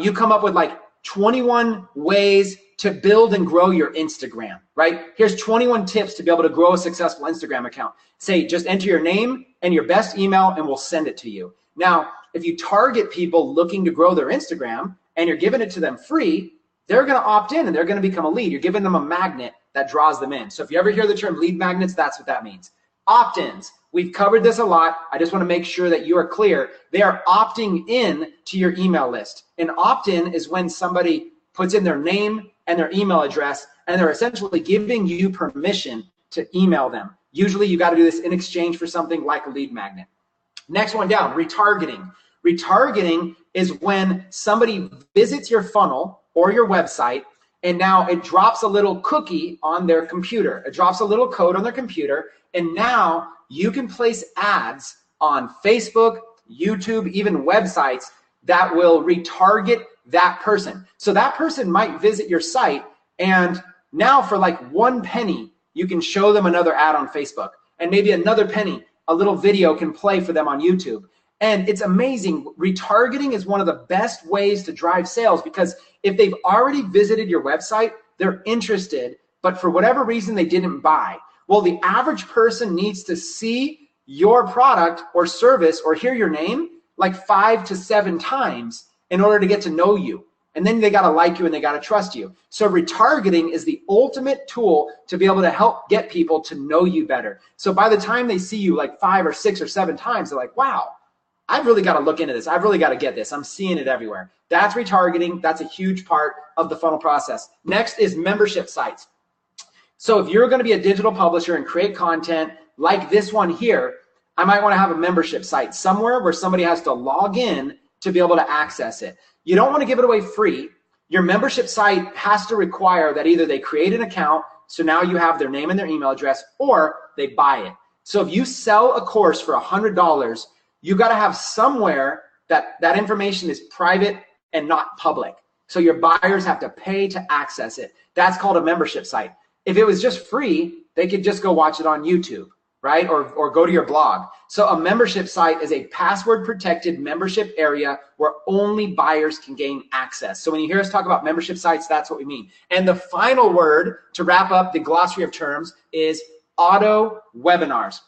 Speaker 1: you come up with like 21 ways to build and grow your Instagram, right? Here's 21 tips to be able to grow a successful Instagram account. Say, just enter your name and your best email and we'll send it to you. Now, if you target people looking to grow their Instagram and you're giving it to them free, they're going to opt in and they're going to become a lead. You're giving them a magnet that draws them in. So if you ever hear the term lead magnets, that's what that means. Opt-ins. We've covered this a lot. I just want to make sure that you are clear. They are opting in to your email list. An opt-in is when somebody puts in their name and their email address, and they're essentially giving you permission to email them. Usually you got to do this in exchange for something like a lead magnet. Next one down, retargeting. Retargeting is when somebody visits your funnel or your website, and now it drops a little cookie on their computer. It drops a little code on their computer, and now you can place ads on Facebook, YouTube, even websites that will retarget that person. So that person might visit your site, and now for like 1 penny, you can show them another ad on Facebook, and maybe another penny, a little video can play for them on YouTube. And it's amazing. Retargeting is one of the best ways to drive sales, because if they've already visited your website, they're interested, but for whatever reason they didn't buy. Well, the average person needs to see your product or service or hear your name like 5 to 7 times in order to get to know you. And then they got to like you and they got to trust you. So retargeting is the ultimate tool to be able to help get people to know you better. So by the time they see you like 5 or 6 or 7 times, they're like, wow, I've really got to look into this. I've really got to get this. I'm seeing it everywhere. That's retargeting. That's a huge part of the funnel process. Next is membership sites. So if you're going to be a digital publisher and create content like this one here, I might want to have a membership site somewhere where somebody has to log in to be able to access it. You don't want to give it away free. Your membership site has to require that either they create an account, so now you have their name and their email address, or they buy it. So if you sell a course for $100, you got to have somewhere that information is private and not public. So your buyers have to pay to access it. That's called a membership site. If it was just free, they could just go watch it on YouTube, right? Or go to your blog. So a membership site is a password protected membership area where only buyers can gain access. So when you hear us talk about membership sites, that's what we mean. And the final word to wrap up the glossary of terms is auto webinars.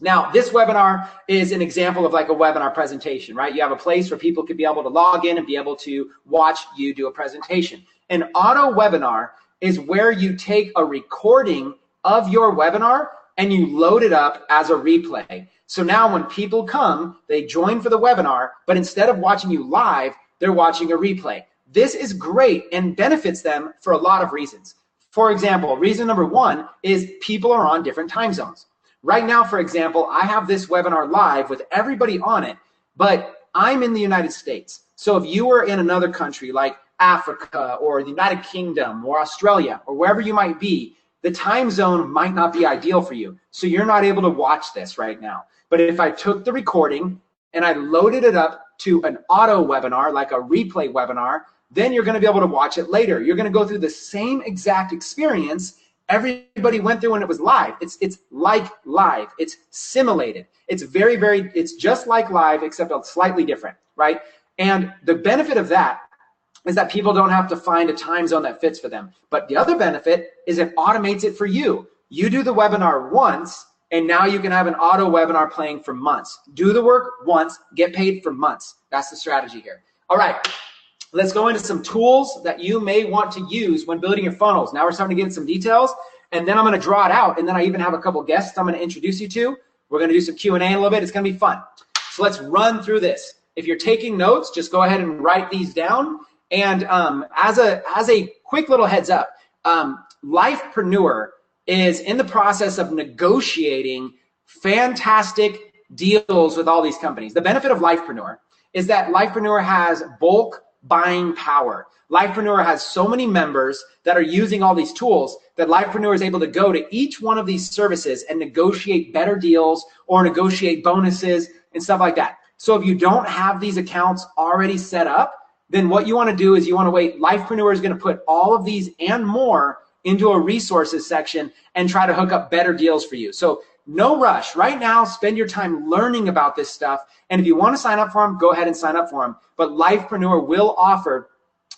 Speaker 1: Now, this webinar is an example of like a webinar presentation, right? You have a place where people could be able to log in and be able to watch you do a presentation. An auto webinar is where you take a recording of your webinar and you load it up as a replay. So now when people come, they join for the webinar, but instead of watching you live, they're watching a replay. This is great and benefits them for a lot of reasons. For example, reason number 1 is people are on different time zones. Right now, for example, I have this webinar live with everybody on it, but I'm in the United States. So if you were in another country like Africa or the United Kingdom or Australia or wherever you might be, the time zone might not be ideal for you. So you're not able to watch this right now. But if I took the recording and I loaded it up to an auto webinar, like a replay webinar, then you're going to be able to watch it later. You're going to go through the same exact experience everybody went through when it was live. It's like live. It's simulated. It's it's just like live, except slightly different, right? And the benefit of that is that people don't have to find a time zone that fits for them. But the other benefit is it automates it for you. You do the webinar once, and now you can have an auto webinar playing for months. Do the work once, get paid for months. That's the strategy here. All right, let's go into some tools that you may want to use when building your funnels. Now we're starting to get into some details, and then I'm going to draw it out, and then I even have a couple guests I'm going to introduce you to. We're going to do some Q&A in a little bit. It's going to be fun. So let's run through this. If you're taking notes, just go ahead and write these down. And as a quick little heads up, Lifepreneur is in the process of negotiating fantastic deals with all these companies. The benefit of Lifepreneur is that Lifepreneur has bulk buying power. Lifepreneur has so many members that are using all these tools that Lifepreneur is able to go to each one of these services and negotiate better deals or negotiate bonuses and stuff like that. So if you don't have these accounts already set up, then what you want to do is you want to wait. Lifepreneur is going to put all of these and more into a resources section and try to hook up better deals for you. So no rush. Right now, spend your time learning about this stuff. And if you want to sign up for them, go ahead and sign up for them. But Lifepreneur will offer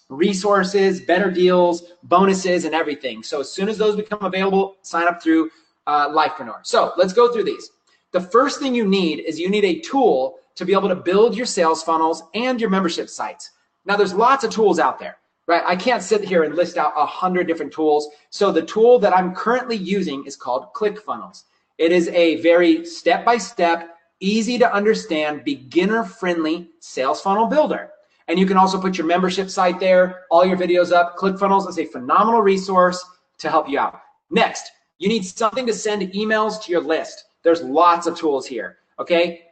Speaker 1: resources, better deals, bonuses, and everything. So as soon as those become available, sign up through Lifepreneur. So let's go through these. The first thing you need is you need a tool to be able to build your sales funnels and your membership sites. Now, there's lots of tools out there, right? I can't sit here and list out 100 different tools. So the tool that I'm currently using is called ClickFunnels. It is a very step-by-step, easy to understand, beginner-friendly sales funnel builder. And you can also put your membership site there, all your videos up. ClickFunnels is a phenomenal resource to help you out. Next, you need something to send emails to your list. There's lots of tools here, okay?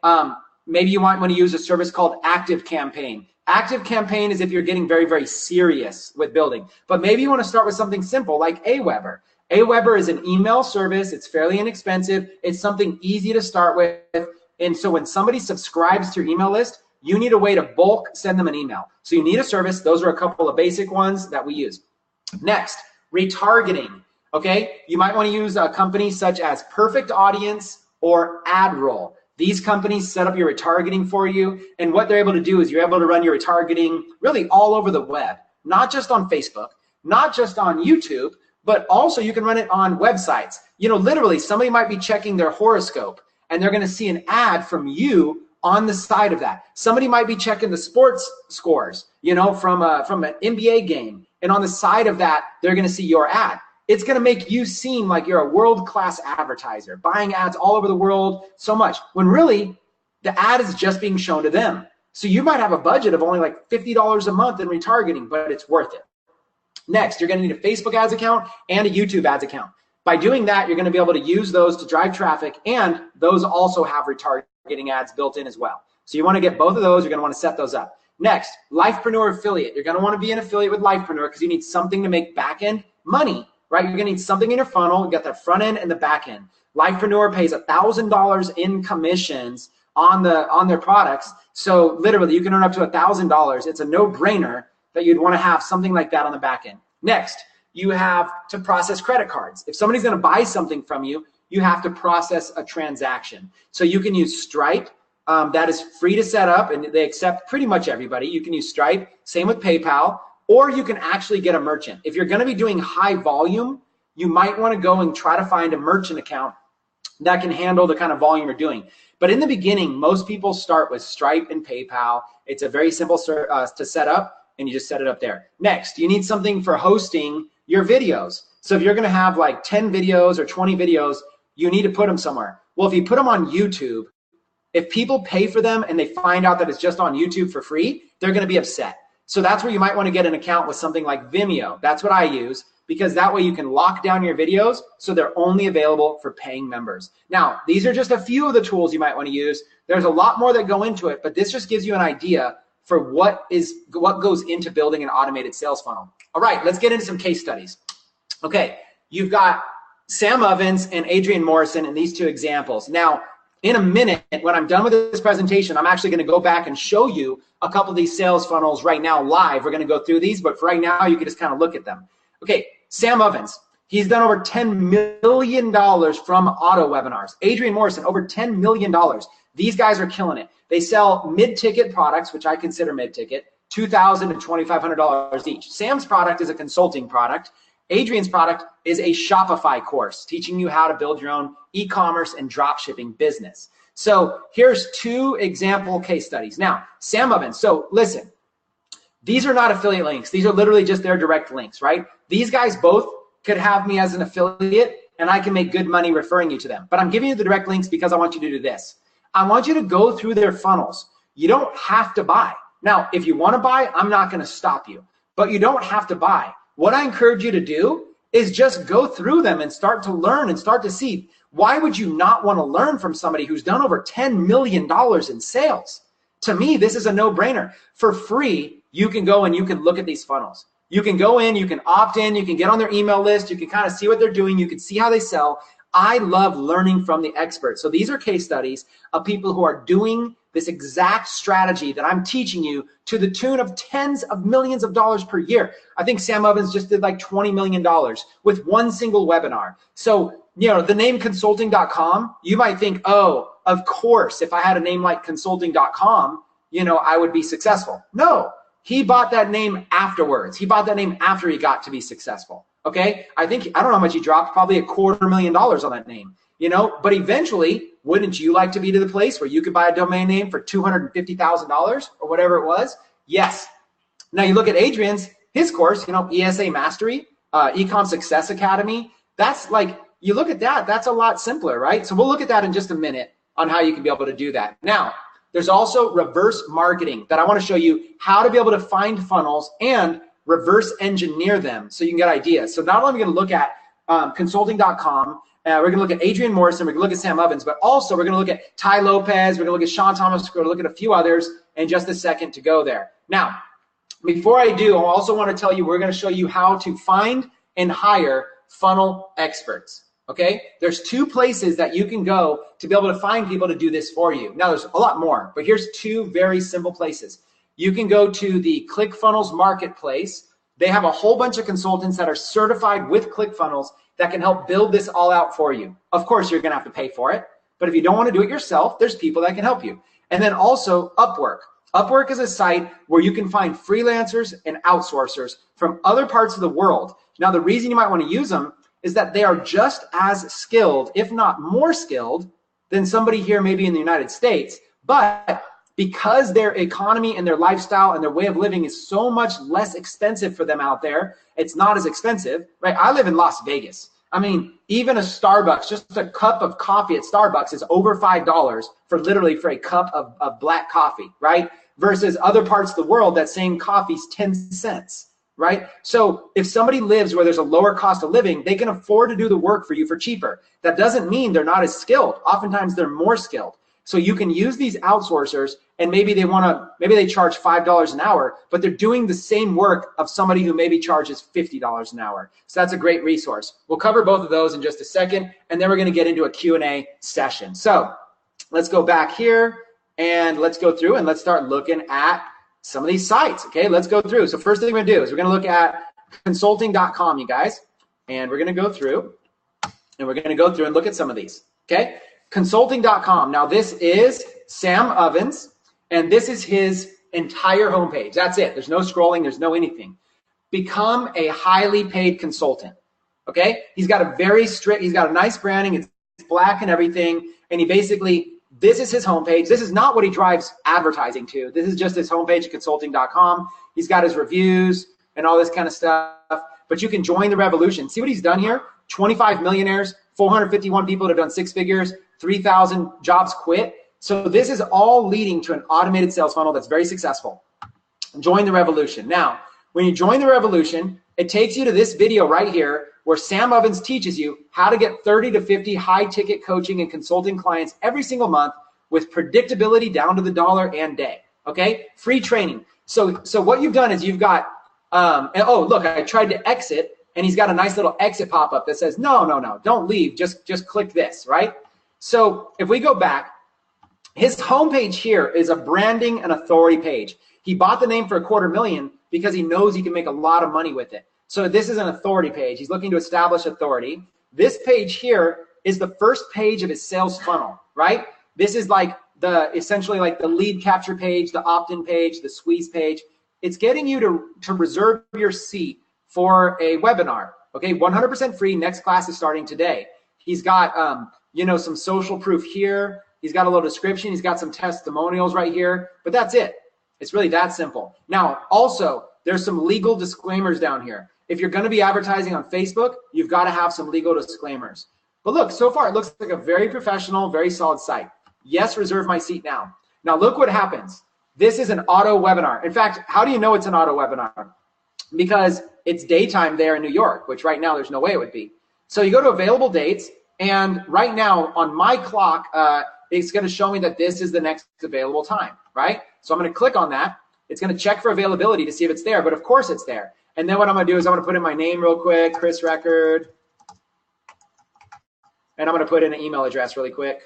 Speaker 1: Maybe you might want to use a service called ActiveCampaign. ActiveCampaign is if you're getting very, very serious with building. But maybe you want to start with something simple like Aweber. Aweber is an email service. It's fairly inexpensive. It's something easy to start with. And so when somebody subscribes to your email list, you need a way to bulk send them an email. So you need a service. Those are a couple of basic ones that we use. Next, retargeting. Okay, you might want to use companies such as Perfect Audience or AdRoll. These companies set up your retargeting for you, and what they're able to do is you're able to run your retargeting really all over the web, not just on Facebook, not just on YouTube, but also you can run it on websites. You know, literally somebody might be checking their horoscope and they're going to see an ad from you on the side of that. Somebody might be checking the sports scores, you know, from an NBA game, and on the side of that, they're going to see your ad. It's going to make you seem like you're a world-class advertiser, buying ads all over the world so much, when really the ad is just being shown to them. So you might have a budget of only like $50 a month in retargeting, but it's worth it. Next, you're going to need a Facebook ads account and a YouTube ads account. By doing that, you're going to be able to use those to drive traffic, and those also have retargeting ads built in as well. So you want to get both of those. You're going to want to set those up. Next, Lifepreneur affiliate. You're going to want to be an affiliate with Lifepreneur because you need something to make back-end money. Right, you're gonna need something in your funnel. You got the front end and the back end. Lifepreneur pays $1,000 in commissions on their products. So literally, you can earn up to $1,000. It's a no-brainer that you'd want to have something like that on the back end. Next, you have to process credit cards. If somebody's gonna buy something from you, you have to process a transaction. So you can use Stripe. That is free to set up, and they accept pretty much everybody. You can use Stripe. Same with PayPal. Or you can actually get a merchant. If you're going to be doing high volume, you might want to go and try to find a merchant account that can handle the kind of volume you're doing. But in the beginning, most people start with Stripe and PayPal. It's a very simple to set up, and you just set it up there. Next, you need something for hosting your videos. So if you're going to have like 10 videos or 20 videos, you need to put them somewhere. Well, if you put them on YouTube, if people pay for them and they find out that it's just on YouTube for free, they're going to be upset. So that's where you might want to get an account with something like Vimeo. That's what I use, because that way you can lock down your videos so they're only available for paying members. Now, these are just a few of the tools you might want to use. There's a lot more that go into it, but this just gives you an idea for what goes into building an automated sales funnel. All right, let's get into some case studies. Okay, you've got Sam Ovens and Adrian Morrison in these two examples. Now, in a minute, when I'm done with this presentation, I'm actually going to go back and show you a couple of these sales funnels right now live. We're going to go through these, but for right now, you can just kind of look at them. Okay, Sam Ovens, he's done over $10 million from auto webinars. Adrian Morrison, over $10 million. These guys are killing it. They sell mid-ticket products, which I consider mid-ticket, $2,000 to $2,500 each. Sam's product is a consulting product. Adrian's product is a Shopify course teaching you how to build your own e-commerce and drop shipping business. So here's two example case studies. Now, Sam Ovens, so listen, these are not affiliate links. These are literally just their direct links, right? These guys both could have me as an affiliate and I can make good money referring you to them. But I'm giving you the direct links because I want you to do this. I want you to go through their funnels. You don't have to buy. Now, if you want to buy, I'm not going to stop you, but you don't have to buy. What I encourage you to do is just go through them and start to learn and start to see, why would you not want to learn from somebody who's done over $10 million in sales? To me, this is a no-brainer. For free, you can go and you can look at these funnels. You can go in, you can opt in, you can get on their email list, you can kind of see what they're doing, you can see how they sell. I love learning from the experts. So these are case studies of people who are doing this exact strategy that I'm teaching you to the tune of tens of millions of dollars per year. I think Sam Ovens just did like $20 million with one single webinar. So, you know, the name consulting.com, you might think, oh, of course, if I had a name like consulting.com, you know, I would be successful. No, he bought that name afterwards. He bought that name after he got to be successful. Okay. I don't know how much he dropped, probably $250,000 on that name, you know, but eventually, wouldn't you like to be to the place where you could buy a domain name for $250,000 or whatever it was? Yes. Now you look at Adrian's, his course, you know, ESA Mastery, Ecom Success Academy. That's like, you look at that, that's a lot simpler, right? So we'll look at that in just a minute on how you can be able to do that. Now, there's also reverse marketing that I want to show you how to be able to find funnels and reverse engineer them so you can get ideas. So not only are we going to look at consulting.com, we're going to look at Adrian Morrison, we're going to look at Sam Ovens, but also we're going to look at Ty Lopez, we're going to look at Sean Thomas, we're going to look at a few others in just a second to go there. Now, before I do, I also want to tell you, we're going to show you how to find and hire funnel experts. Okay, there's two places that you can go to be able to find people to do this for you. Now, there's a lot more, but here's two very simple places. You can go to the ClickFunnels Marketplace. They have a whole bunch of consultants that are certified with ClickFunnels that can help build this all out for you. Of course, you're going to have to pay for it, but if you don't want to do it yourself, there's people that can help you. And then also Upwork. Upwork is a site where you can find freelancers and outsourcers from other parts of the world. Now, the reason you might want to use them is that they are just as skilled, if not more skilled, than somebody here maybe in the United States. But because their economy and their lifestyle and their way of living is so much less expensive for them out there, it's not as expensive, right? I live in Las Vegas. I mean, even a Starbucks, just a cup of coffee at Starbucks is over $5 for literally for a cup of black coffee, right? Versus other parts of the world, that same coffee's 10 cents. Right? So if somebody lives where there's a lower cost of living, they can afford to do the work for you for cheaper. That doesn't mean they're not as skilled. Oftentimes they're more skilled. So you can use these outsourcers and maybe they charge $5 an hour, but they're doing the same work of somebody who maybe charges $50 an hour. So that's a great resource. We'll cover both of those in just a second, and then we're going to get into a Q&A session. So let's go back here and let's go through and let's start looking at some of these sites. Okay, let's go through. So first thing we're gonna do is we're gonna look at consulting.com, you guys, and we're gonna go through and look at some of these. Okay, consulting.com. Now this is Sam Ovens, and this is his entire homepage. That's it. There's no scrolling, there's no anything. Become a highly paid consultant. Okay, he's got a nice branding, it's black and everything, and he basically, this is his homepage. This is not what he drives advertising to. This is just his homepage at consulting.com. He's got his reviews and all this kind of stuff. But you can join the revolution. See what he's done here? 25 millionaires, 451 people that have done 6 figures, 3,000 jobs quit. So this is all leading to an automated sales funnel that's very successful. Join the revolution. Now, when you join the revolution, it takes you to this video right here where Sam Ovens teaches you how to get 30 to 50 high-ticket coaching and consulting clients every single month with predictability down to the dollar and day, okay? Free training. So what you've done is you've got, oh, look, I tried to exit, and he's got a nice little exit pop-up that says, no, don't leave, just click this, right? So if we go back, his homepage here is a branding and authority page. He bought the name for $250,000 because he knows he can make a lot of money with it. So this is an authority page. He's looking to establish authority. This page here is the first page of his sales funnel, right? This is like essentially like the lead capture page, the opt-in page, the squeeze page. It's getting you to reserve your seat for a webinar, okay? 100% free. Next class is starting today. He's got, some social proof here. He's got a little description. He's got some testimonials right here, but that's it. It's really that simple. Now, also, there's some legal disclaimers down here. If you're going to be advertising on Facebook, you've got to have some legal disclaimers. But look, so far it looks like a very professional, very solid site. Yes, reserve my seat now. Now look what happens. This is an auto webinar. In fact, how do you know it's an auto webinar? Because it's daytime there in New York, which right now there's no way it would be. So you go to available dates, and right now on my clock, it's going to show me that this is the next available time, right? So I'm going to click on that. It's going to check for availability to see if it's there, but of course it's there. And then what I'm going to do is I'm going to put in my name real quick, Chris Record. And I'm going to put in an email address really quick.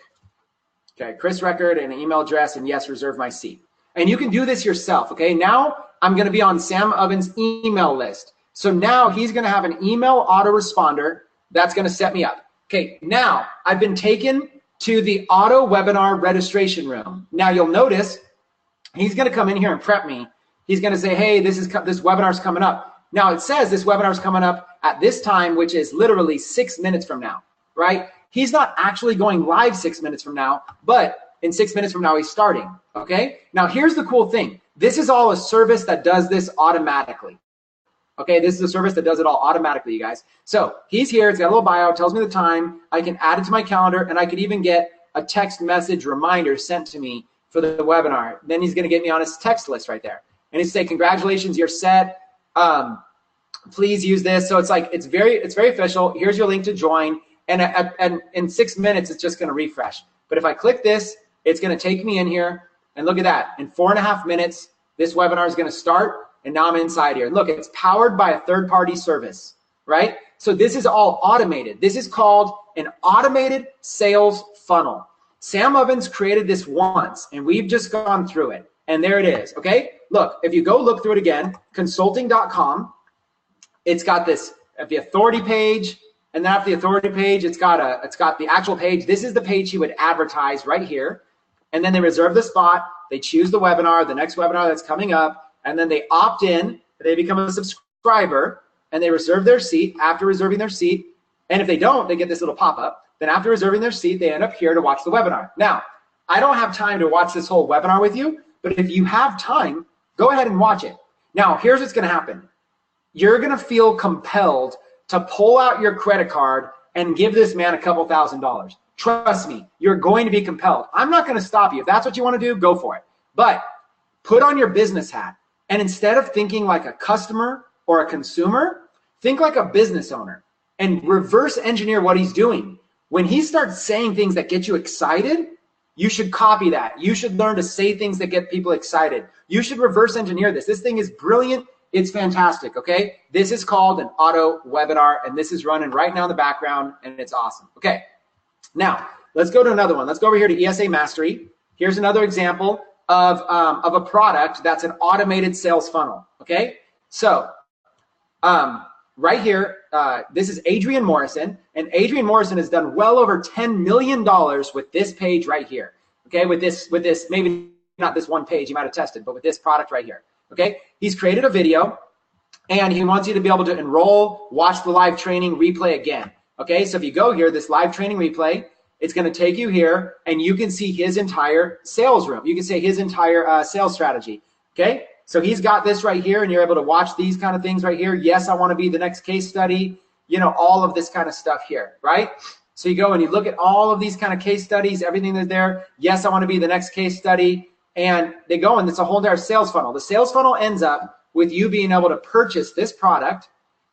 Speaker 1: Okay, Chris Record and an email address, and yes, reserve my seat. And you can do this yourself, okay? Now I'm gonna be on Sam Ovens' email list. So now he's gonna have an email autoresponder that's gonna set me up. Okay, now I've been taken to the auto webinar registration room. Now you'll notice he's gonna come in here and prep me. He's gonna say, hey, this webinar's coming up. Now it says this webinar's coming up at this time, which is literally 6 minutes from now, right? He's not actually going live 6 minutes from now, but in 6 minutes from now, he's starting, okay? Now here's the cool thing. This is all a service that does this automatically. Okay, this is a service that does it all automatically, you guys. So he's here, it's got a little bio, tells me the time, I can add it to my calendar, and I could even get a text message reminder sent to me for the webinar. Then he's gonna get me on his text list right there. And he's say, congratulations, you're set. Please use this. So it's like, it's very official. Here's your link to join. And in 6 minutes, it's just gonna refresh. But if I click this, it's gonna take me in here, and look at that. In 4.5 minutes, this webinar is gonna start, and now I'm inside here. And look, it's powered by a third-party service, right? So this is all automated. This is called an automated sales funnel. Sam Ovens created this once, and we've just gone through it. And there it is, okay? Look, if you go look through it again, consulting.com, it's got this, the authority page, and then after the authority page, it's got the actual page. This is the page he would advertise right here. And then they reserve the spot, they choose the webinar, the next webinar that's coming up, and then they opt in, they become a subscriber, and they reserve their seat. After reserving their seat, and if they don't, they get this little pop-up. Then after reserving their seat, they end up here to watch the webinar. Now, I don't have time to watch this whole webinar with you, but if you have time, go ahead and watch it. Now, here's what's gonna happen. You're gonna feel compelled to pull out your credit card and give this man a couple $1,000s. Trust me, you're going to be compelled. I'm not gonna stop you. If that's what you wanna do, go for it. But put on your business hat, and instead of thinking like a customer or a consumer, think like a business owner and reverse engineer what he's doing. When he starts saying things that get you excited, you should copy that. You should learn to say things that get people excited. You should reverse engineer this. This thing is brilliant. It's fantastic, okay? This is called an auto webinar, and this is running right now in the background, and it's awesome. Okay, now let's go to another one. Let's go over here to ESA Mastery. Here's another example of a product that's an automated sales funnel, okay? So right here, this is Adrian Morrison, and Adrian Morrison has done well over $10 million with this page right here, okay? With this, maybe not this one page he might have tested, but with this product right here, okay? He's created a video, and he wants you to be able to enroll, watch the live training, replay again, okay? So if you go here, this live training replay, it's going to take you here, and you can see his entire sales room. You can see his entire sales strategy, okay? So he's got this right here, and you're able to watch these kind of things right here. Yes, I want to be the next case study, you know, all of this kind of stuff here, right? So you go and you look at all of these kind of case studies, everything that's there. Yes, I want to be the next case study. And they go, and it's a whole entire sales funnel. The sales funnel ends up with you being able to purchase this product,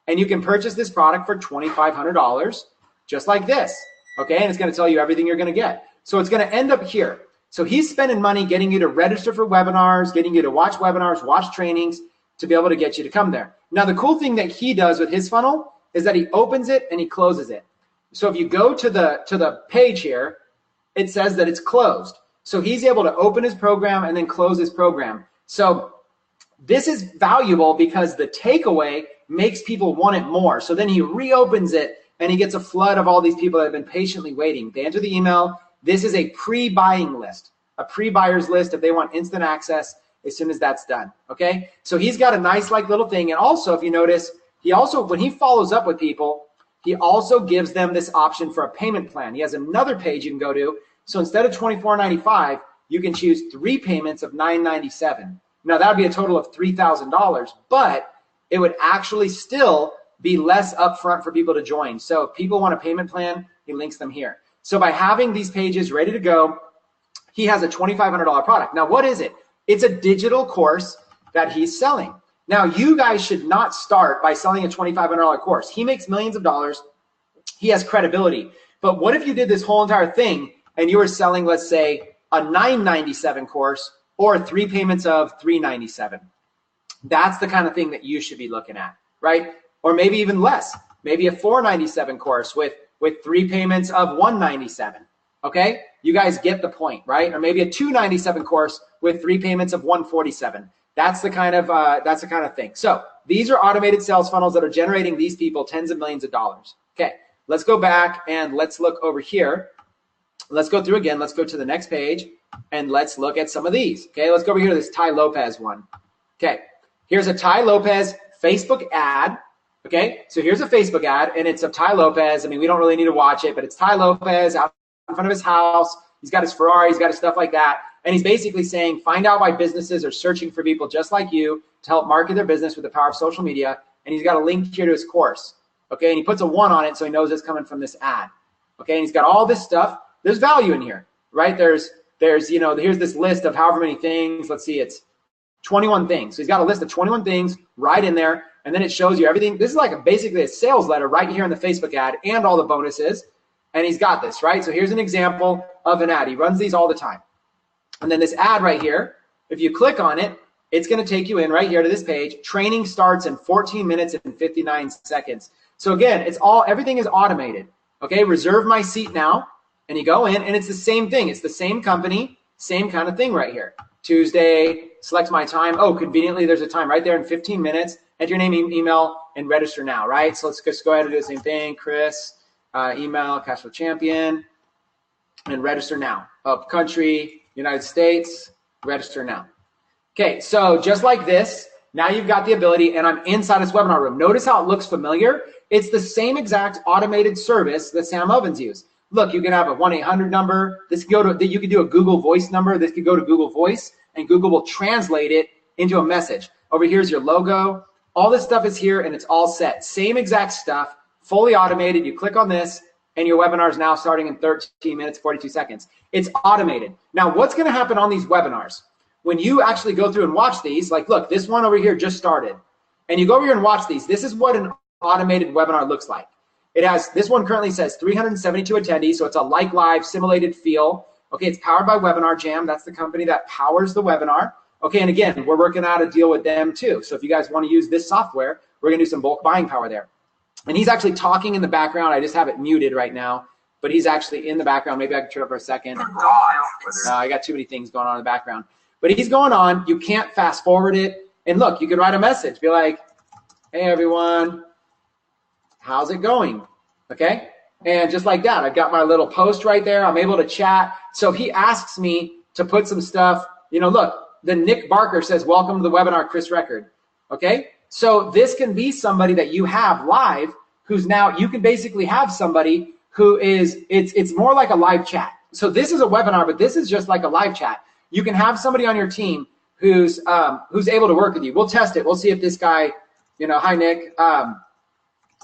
Speaker 1: and you can purchase this product for $2,500, just like this. Okay, and it's going to tell you everything you're going to get. So it's going to end up here. So he's spending money getting you to register for webinars, getting you to watch webinars, watch trainings to be able to get you to come there. Now, the cool thing that he does with his funnel is that he opens it and he closes it. So if you go to the page here, it says that it's closed. So he's able to open his program and then close his program. So this is valuable because the takeaway makes people want it more. So then he reopens it, and he gets a flood of all these people that have been patiently waiting. They enter the email. This is a pre-buying list, a pre-buyers list if they want instant access as soon as that's done, okay? So he's got a nice like little thing. And also, if you notice, he also, when he follows up with people, he also gives them this option for a payment plan. He has another page you can go to. So instead of $24.95, you can choose 3 payments of $9.97. Now that would be a total of $3,000, but it would actually still be less upfront for people to join. So if people want a payment plan, he links them here. So by having these pages ready to go, he has a $2,500 product. Now, what is it? It's a digital course that he's selling. Now, you guys should not start by selling a $2,500 course. He makes millions of dollars. He has credibility. But what if you did this whole entire thing and you were selling, let's say, a $9.97 course or 3 payments of $3.97? That's the kind of thing that you should be looking at, right? Or maybe even less, maybe a $4.97 course with 3 payments of $1.97. Okay, you guys get the point, right? Or maybe a $297 course with 3 payments of $147. That's the kind of thing. So these are automated sales funnels that are generating these people tens of millions of dollars. Okay, let's go back and let's look over here. Let's go through again. Let's go to the next page and let's look at some of these. Okay, let's go over here to this Tai Lopez one. Okay, here's a Tai Lopez Facebook ad. Okay, so here's a Facebook ad and it's of Tai Lopez. I mean, we don't really need to watch it, but it's Tai Lopez out in front of his house. He's got his Ferrari, he's got his stuff like that. And he's basically saying, find out why businesses are searching for people just like you to help market their business with the power of social media. And he's got a link here to his course. Okay, and he puts a 1 on it so he knows it's coming from this ad. Okay, and he's got all this stuff. There's value in here, right? There's here's this list of however many things. Let's see, it's 21 things. So he's got a list of 21 things right in there. And then it shows you everything. This is like basically a sales letter right here in the Facebook ad and all the bonuses. And he's got this, right? So here's an example of an ad. He runs these all the time. And then this ad right here, if you click on it, it's going to take you in right here to this page. Training starts in 14 minutes and 59 seconds. So again, everything is automated. Okay, reserve my seat now. And you go in and it's the same thing. It's the same company, same kind of thing right here. Tuesday, select my time. Oh, conveniently, there's a time right there in 15 minutes. Enter your name, email, and register now, right? So let's just go ahead and do the same thing. Chris, email, Cash Flow Champion, and register now. Up country, United States, register now. Okay, so just like this, now you've got the ability, and I'm inside this webinar room. Notice how it looks familiar. It's the same exact automated service that Sam Ovens used. Look, you can have a 1-800 number. This could you could do a Google Voice number. This could go to Google Voice, and Google will translate it into a message. Over here's your logo. All this stuff is here, and it's all set. Same exact stuff, fully automated. You click on this, and your webinar is now starting in 13 minutes, 42 seconds. It's automated. Now, what's going to happen on these webinars? When you actually go through and watch these, like, look, this one over here just started. And you go over here and watch these. This is what an automated webinar looks like. It has, this one currently says 372 attendees, so it's a like live simulated feel. Okay, it's powered by Webinar Jam. That's the company that powers the webinar. Okay, and again, we're working out a deal with them too. So if you guys want to use this software, we're going to do some bulk buying power there. And he's actually talking in the background. I just have it muted right now, but he's actually in the background. Maybe I can turn it up for a second. I got too many things going on in the background. But he's going on. You can't fast forward it. And look, you can write a message. Be like, hey, everyone. How's it going? Okay. And just like that, I've got my little post right there. I'm able to chat. So he asks me to put some stuff, look, then Nick Barker says, welcome to the webinar, Chris Record. Okay. So this can be somebody that you have live who's now, you can basically have somebody who is, it's more like a live chat. So this is a webinar, but this is just like a live chat. You can have somebody on your team who's able to work with you. We'll test it. We'll see if this guy, hi, Nick.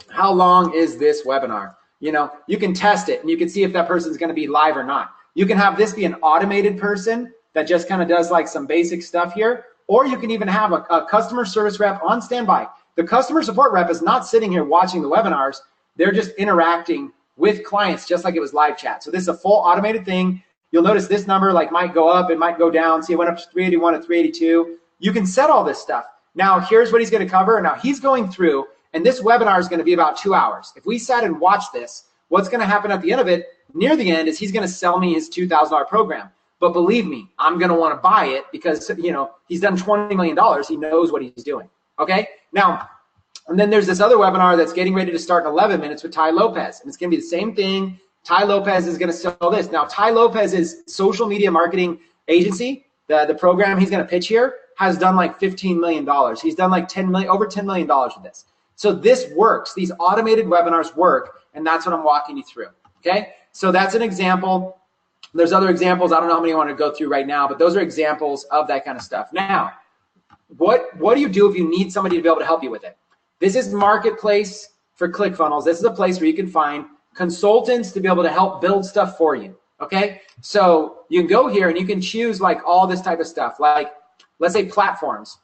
Speaker 1: How long is this webinar? You can test it and you can see if that person's going to be live or not. You can have this be an automated person that just kind of does like some basic stuff here, or you can even have a customer service rep on standby. The customer support rep is not sitting here watching the webinars. They're just interacting with clients just like it was live chat. So this is a full automated thing. You'll notice this number might go up, it might go down. See, it went up to 381 to 382. You can set all this stuff. Now, here's what he's going to cover. Now, he's going through, and this webinar is going to be about 2 hours. If we sat and watched this, what's going to happen at the end of it, near the end, is he's going to sell me his $2,000 program. But believe me, I'm going to want to buy it because, he's done $20 million. He knows what he's doing. Okay? Now, and then there's this other webinar that's getting ready to start in 11 minutes with Tai Lopez. And it's going to be the same thing. Tai Lopez is going to sell this. Now, Tai Lopez's social media marketing agency, the program he's going to pitch here, has done like $15 million. He's done like over $10 million with this. So this works. These automated webinars work, and that's what I'm walking you through. Okay? So that's an example. There's other examples. I don't know how many I want to go through right now, but those are examples of that kind of stuff. Now, what do you do if you need somebody to be able to help you with it? This is Marketplace for ClickFunnels. This is a place where you can find consultants to be able to help build stuff for you. Okay? So you can go here and you can choose like all this type of stuff, like let's say platforms.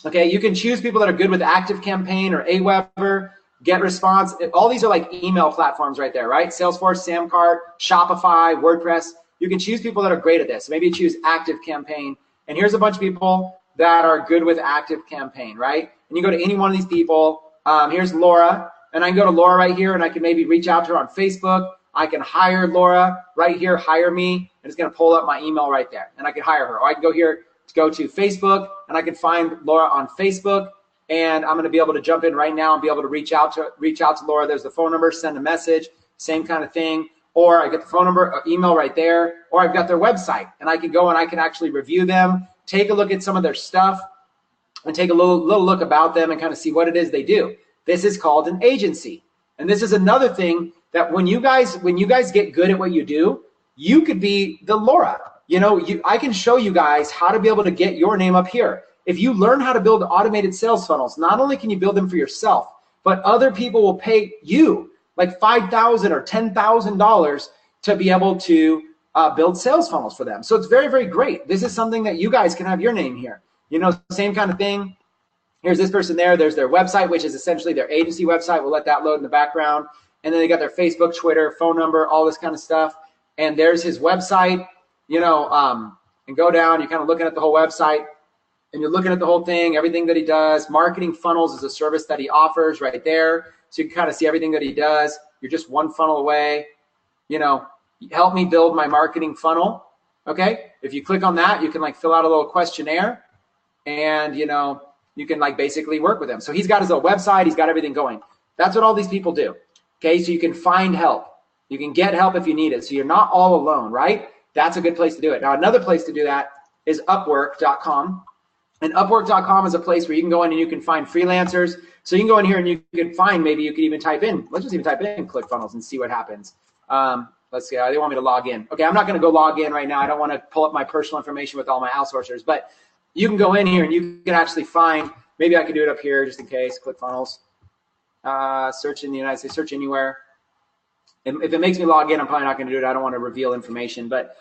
Speaker 1: Okay, you can choose people that are good with ActiveCampaign or Aweber, GetResponse. All these are like email platforms right there, right? Salesforce, Samcart, Shopify, WordPress. You can choose people that are great at this. Maybe you choose ActiveCampaign. And here's a bunch of people that are good with ActiveCampaign, right? And you go to any one of these people. Here's Laura. And I can go to Laura right here and I can maybe reach out to her on Facebook. I can hire Laura right here, hire me, and it's going to pull up my email right there, and I can hire her. Or I can go here, go to Facebook, and I can find Laura on Facebook, and I'm going to be able to jump in right now and be able to reach out to Laura. There's the phone number, send a message, same kind of thing. Or I get the phone number, or email right there, or I've got their website, and I can go and I can actually review them, take a look at some of their stuff, and take a little look about them and kind of see what it is they do. This is called an agency. And this is another thing that when you guys get good at what you do, you could be the Laura. You know, I can show you guys how to be able to get your name up here. If you learn how to build automated sales funnels, not only can you build them for yourself, but other people will pay you like $5,000 or $10,000 to be able to build sales funnels for them. So it's very, very great. This is something that you guys can have your name here. You know, same kind of thing. Here's this person there. There's their website, which is essentially their agency website. We'll let that load in the background. And then they got their Facebook, Twitter, phone number, all this kind of stuff. And there's his website, you know, and go down. You're kind of looking at the whole website, and you're looking at the whole thing, everything that he does. Marketing funnels is a service that he offers right there. So you can kind of see everything that he does. You're just one funnel away. You know, help me build my marketing funnel. Okay. If you click on that, you can like fill out a little questionnaire, and, you know, you can like basically work with him. So he's got his own website. He's got everything going. That's what all these people do. Okay. So you can find help. You can get help if you need it. So you're not all alone, right? That's a good place to do it. Now, another place to do that is Upwork.com. And Upwork.com is a place where you can go in and you can find freelancers. So you can go in here and you can find, maybe you could even type in, let's just even type in ClickFunnels and see what happens. Let's see, they want me to log in. Okay, I'm not going to go log in right now. I don't want to pull up my personal information with all my outsourcers, but you can go in here and you can actually find, maybe I can do it up here just in case, ClickFunnels. Search in the United States, search anywhere. And if it makes me log in, I'm probably not going to do it. I don't want to reveal information, but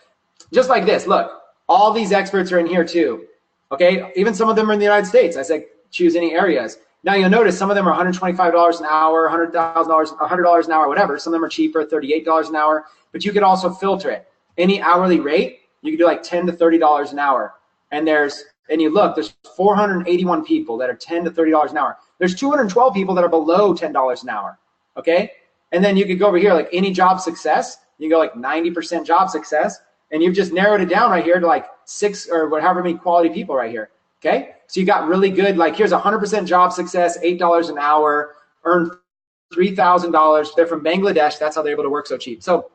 Speaker 1: just like this, look, all these experts are in here too. Okay, even some of them are in the United States. I said choose any areas. Now you'll notice some of them are $125 an hour, $100,000, $100 an hour, whatever. Some of them are cheaper, $38 an hour. But you can also filter it. Any hourly rate, you can do like $10 to $30 an hour. And you look, there's 481 people that are $10 to $30 an hour. There's 212 people that are below $10 an hour. Okay, and then you could go over here like any job success. You go like 90% job success. And you've just narrowed it down right here to like 6 or however many quality people right here. Okay. So you got really good, like here's 100% job success, $8 an hour, earn $3,000. They're from Bangladesh. That's how they're able to work so cheap. So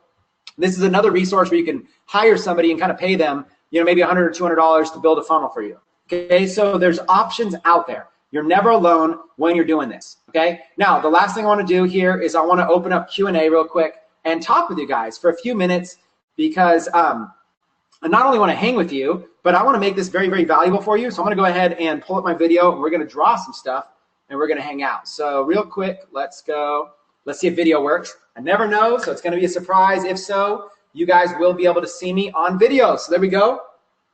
Speaker 1: this is another resource where you can hire somebody and kind of pay them, you know, maybe $100 or $200 to build a funnel for you. Okay. So there's options out there. You're never alone when you're doing this. Okay. Now, the last thing I want to do here is I want to open up Q&A real quick and talk with you guys for a few minutes, because I not only want to hang with you, but I want to make this very, very valuable for you. So I'm going to go ahead and pull up my video, and we're going to draw some stuff, and we're going to hang out. So real quick, let's go. Let's see if video works. I never know, so it's going to be a surprise. If so, you guys will be able to see me on video. So there we go.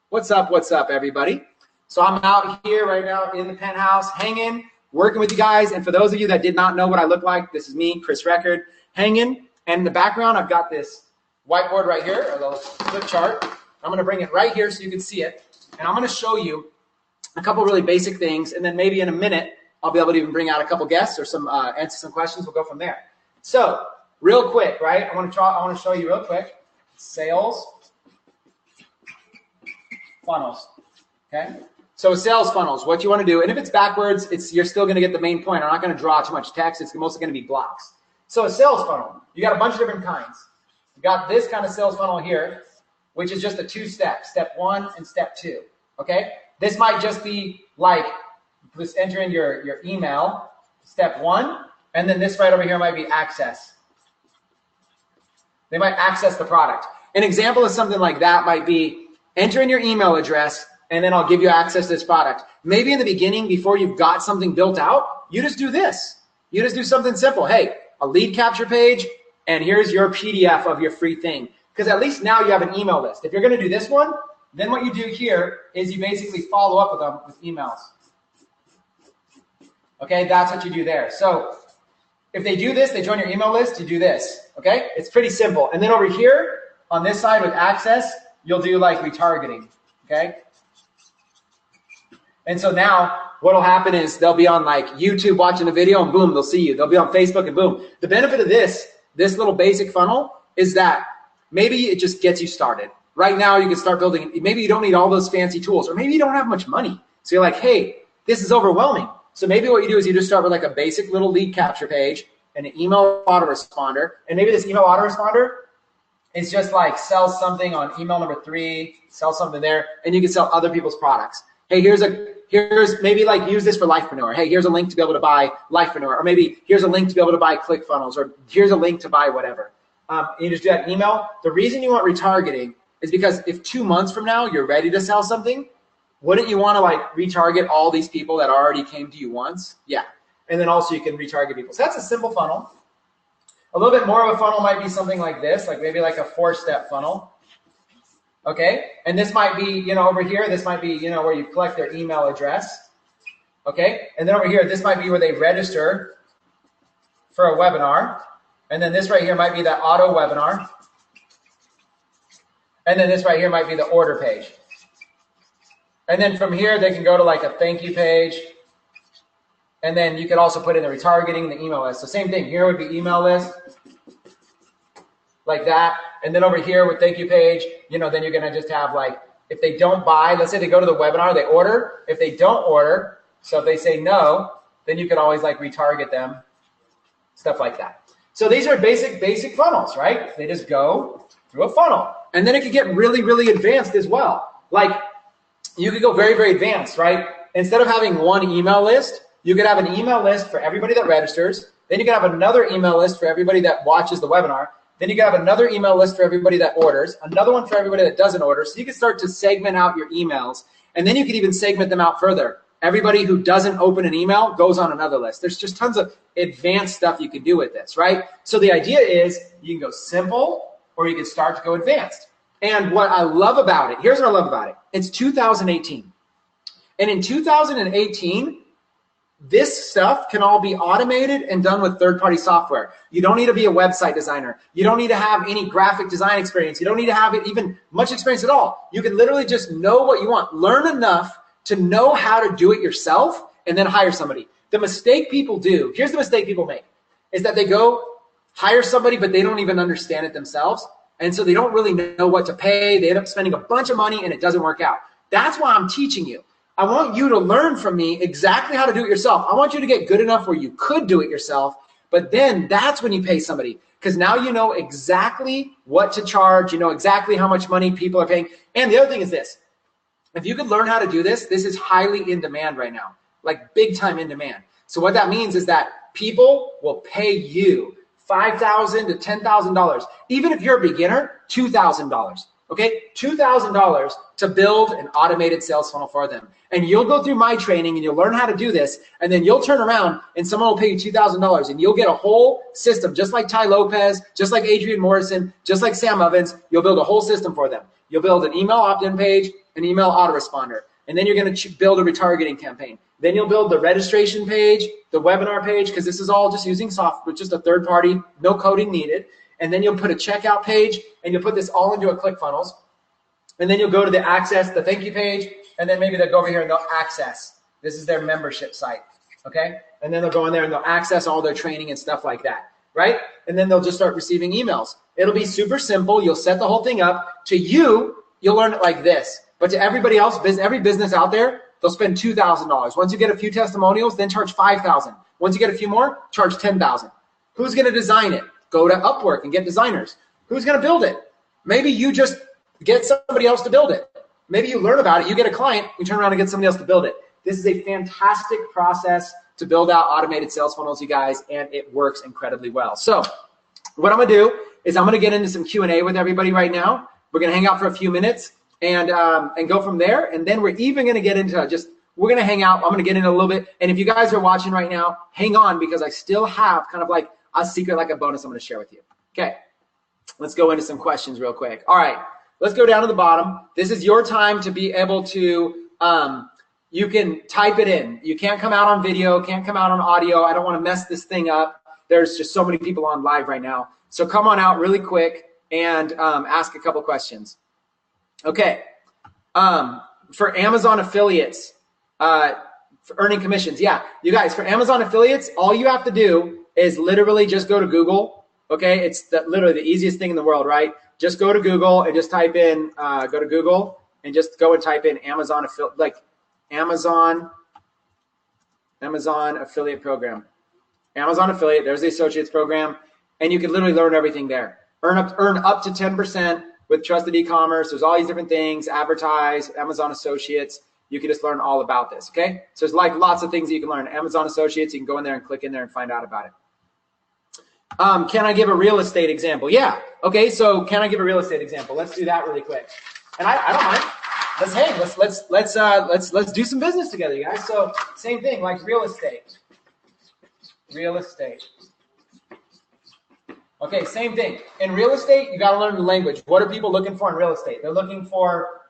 Speaker 1: What's up, everybody? So I'm out here right now in the penthouse, hanging, working with you guys. And for those of you that did not know what I look like, this is me, Chris Record, hanging. And in the background, I've got this whiteboard right here, a little flip chart. I'm going to bring it right here so you can see it. And I'm going to show you a couple really basic things. And then maybe in a minute, I'll be able to even bring out a couple guests or some answer some questions. We'll go from there. So real quick, right? I want to show you real quick. Sales funnels. Okay. So sales funnels, what you want to do, and if it's backwards, you're still going to get the main point. I'm not going to draw too much text. It's mostly going to be blocks. So a sales funnel, you got a bunch of different kinds. You got this kind of sales funnel here, which is just a 2-step, step 1 and step 2. Okay. This might just be like, just enter in your email, step 1, and then this right over here might be access. They might access the product. An example of something like that might be enter in your email address, and then I'll give you access to this product. Maybe in the beginning, before you've got something built out, you just do this. You just do something simple. Hey, a lead capture page, and here's your PDF of your free thing. Because at least now you have an email list. If you're going to do this one, then what you do here is you basically follow up with them with emails. Okay, that's what you do there. So if they do this, they join your email list, you do this. Okay, it's pretty simple. And then over here on this side with access, you'll do like retargeting. Okay. And so now what will happen is they'll be on like YouTube watching a video and boom, they'll see you. They'll be on Facebook and boom. The benefit of this little basic funnel is that maybe it just gets you started. Right now, you can start building. Maybe you don't need all those fancy tools, or maybe you don't have much money. So you're like, hey, this is overwhelming. So maybe what you do is you just start with like a basic little lead capture page and an email autoresponder. And maybe this email autoresponder is just like sell something on email number 3, sell something there, and you can sell other people's products. Hey, here's maybe like use this for Lifepreneur. Hey, here's a link to be able to buy Lifepreneur, or maybe here's a link to be able to buy ClickFunnels, or here's a link to buy whatever. You just do that email. The reason you want retargeting is because if 2 months from now you're ready to sell something, wouldn't you want to like retarget all these people that already came to you once? Yeah. And then also you can retarget people. So that's a simple funnel. A little bit more of a funnel might be something like this, like maybe like a 4-step funnel. Okay. And this might be, over here, this might be, where you collect their email address. Okay. And then over here, this might be where they register for a webinar. And then this right here might be that auto webinar. And then this right here might be the order page. And then from here, they can go to like a thank you page. And then you can also put in the retargeting, the email list. So same thing, here would be email list, like that. And then over here with thank you page, then you're gonna just have like, if they don't buy, let's say they go to the webinar, they order. If they don't order, so if they say no, then you can always like retarget them, stuff like that. So these are basic funnels, right? They just go through a funnel. And then it could get really, really advanced as well. Like you could go very, very advanced, right? Instead of having one email list, you could have an email list for everybody that registers. Then you can have another email list for everybody that watches the webinar. Then you can have another email list for everybody that orders, another one for everybody that doesn't order. So you can start to segment out your emails. And then you can even segment them out further. Everybody who doesn't open an email goes on another list. There's just tons of advanced stuff you can do with this, right? So the idea is you can go simple or you can start to go advanced. And what I love about it, here's what I love about it. It's 2018. And in 2018, this stuff can all be automated and done with third-party software. You don't need to be a website designer. You don't need to have any graphic design experience. You don't need to have even much experience at all. You can literally just know what you want. Learn enough to know how to do it yourself and then hire somebody. The mistake people do, here's the mistake people make, is that they go hire somebody, but they don't even understand it themselves. And so they don't really know what to pay. They end up spending a bunch of money and it doesn't work out. That's why I'm teaching you. I want you to learn from me exactly how to do it yourself. I want you to get good enough where you could do it yourself, but then that's when you pay somebody, because now you know exactly what to charge, you know exactly how much money people are paying. And the other thing is this, if you could learn how to do this, this is highly in demand right now, like big time in demand. So what that means is that people will pay you $5,000 to $10,000. Even if you're a beginner, $2,000. Okay, $2,000 to build an automated sales funnel for them. And you'll go through my training and you'll learn how to do this. And then you'll turn around and someone will pay you $2,000 and you'll get a whole system, just like Ty Lopez, just like Adrian Morrison, just like Sam Ovens. You'll build a whole system for them. You'll build an email opt-in page, an email autoresponder, and then you're going to build a retargeting campaign. Then you'll build the registration page, the webinar page, because this is all just using software, just a third party, no coding needed. And then you'll put a checkout page and you'll put this all into a ClickFunnels. And then you'll go to the access, the thank you page, and then maybe they'll go over here and they'll access. This is their membership site, okay? And then they'll go in there and they'll access all their training and stuff like that, right? And then they'll just start receiving emails. It'll be super simple. You'll set the whole thing up. To you, you'll learn it like this. But to everybody else, every business out there, they'll spend $2,000. Once you get a few testimonials, then charge $5,000. Once you get a few more, charge $10,000. Who's going to design it? Go to Upwork and get designers. Who's going to build it? Maybe you just get somebody else to build it. Maybe you learn about it, you get a client, you turn around and get somebody else to build it. This is a fantastic process to build out automated sales funnels, you guys, and it works incredibly well. So what I'm going to do is I'm going to get into some Q&A with everybody right now. We're going to hang out for a few minutes and go from there. And then we're even going to get into we're going to hang out. I'm going to get in a little bit. And if you guys are watching right now, hang on, because I still have kind of like a secret, like a bonus I'm going to share with you. Okay, let's go into some questions real quick. All right, let's go down to the bottom. This is your time to be able to, you can type it in. You can't come out on video, can't come out on audio. I don't want to mess this thing up. There's just so many people on live right now. So come on out really quick and ask a couple questions. Okay, for Amazon affiliates, for earning commissions. Yeah, you guys, for Amazon affiliates, all you have to do is literally just go to Google Okay, it's literally the easiest thing in the world, right? Just go to Google and just type in, go to Google and just go and type in Amazon affiliate, like Amazon affiliate program. Amazon affiliate, there's the associates program, and you can literally learn everything there. Earn up to 10% with trusted e-commerce. There's all these different things, advertise, Amazon associates. You can just learn all about this, okay? So there's like lots of things that you can learn. Amazon associates, you can go in there and click in there and find out about it. Can I give a real estate example? Yeah. Okay. So can I give a real estate example? Let's do that really quick. And I don't mind. Let's do some business together, you guys. So same thing, like real estate. Real estate. Okay. Same thing. In real estate, you got to learn the language. What are people looking for in real estate? They're looking for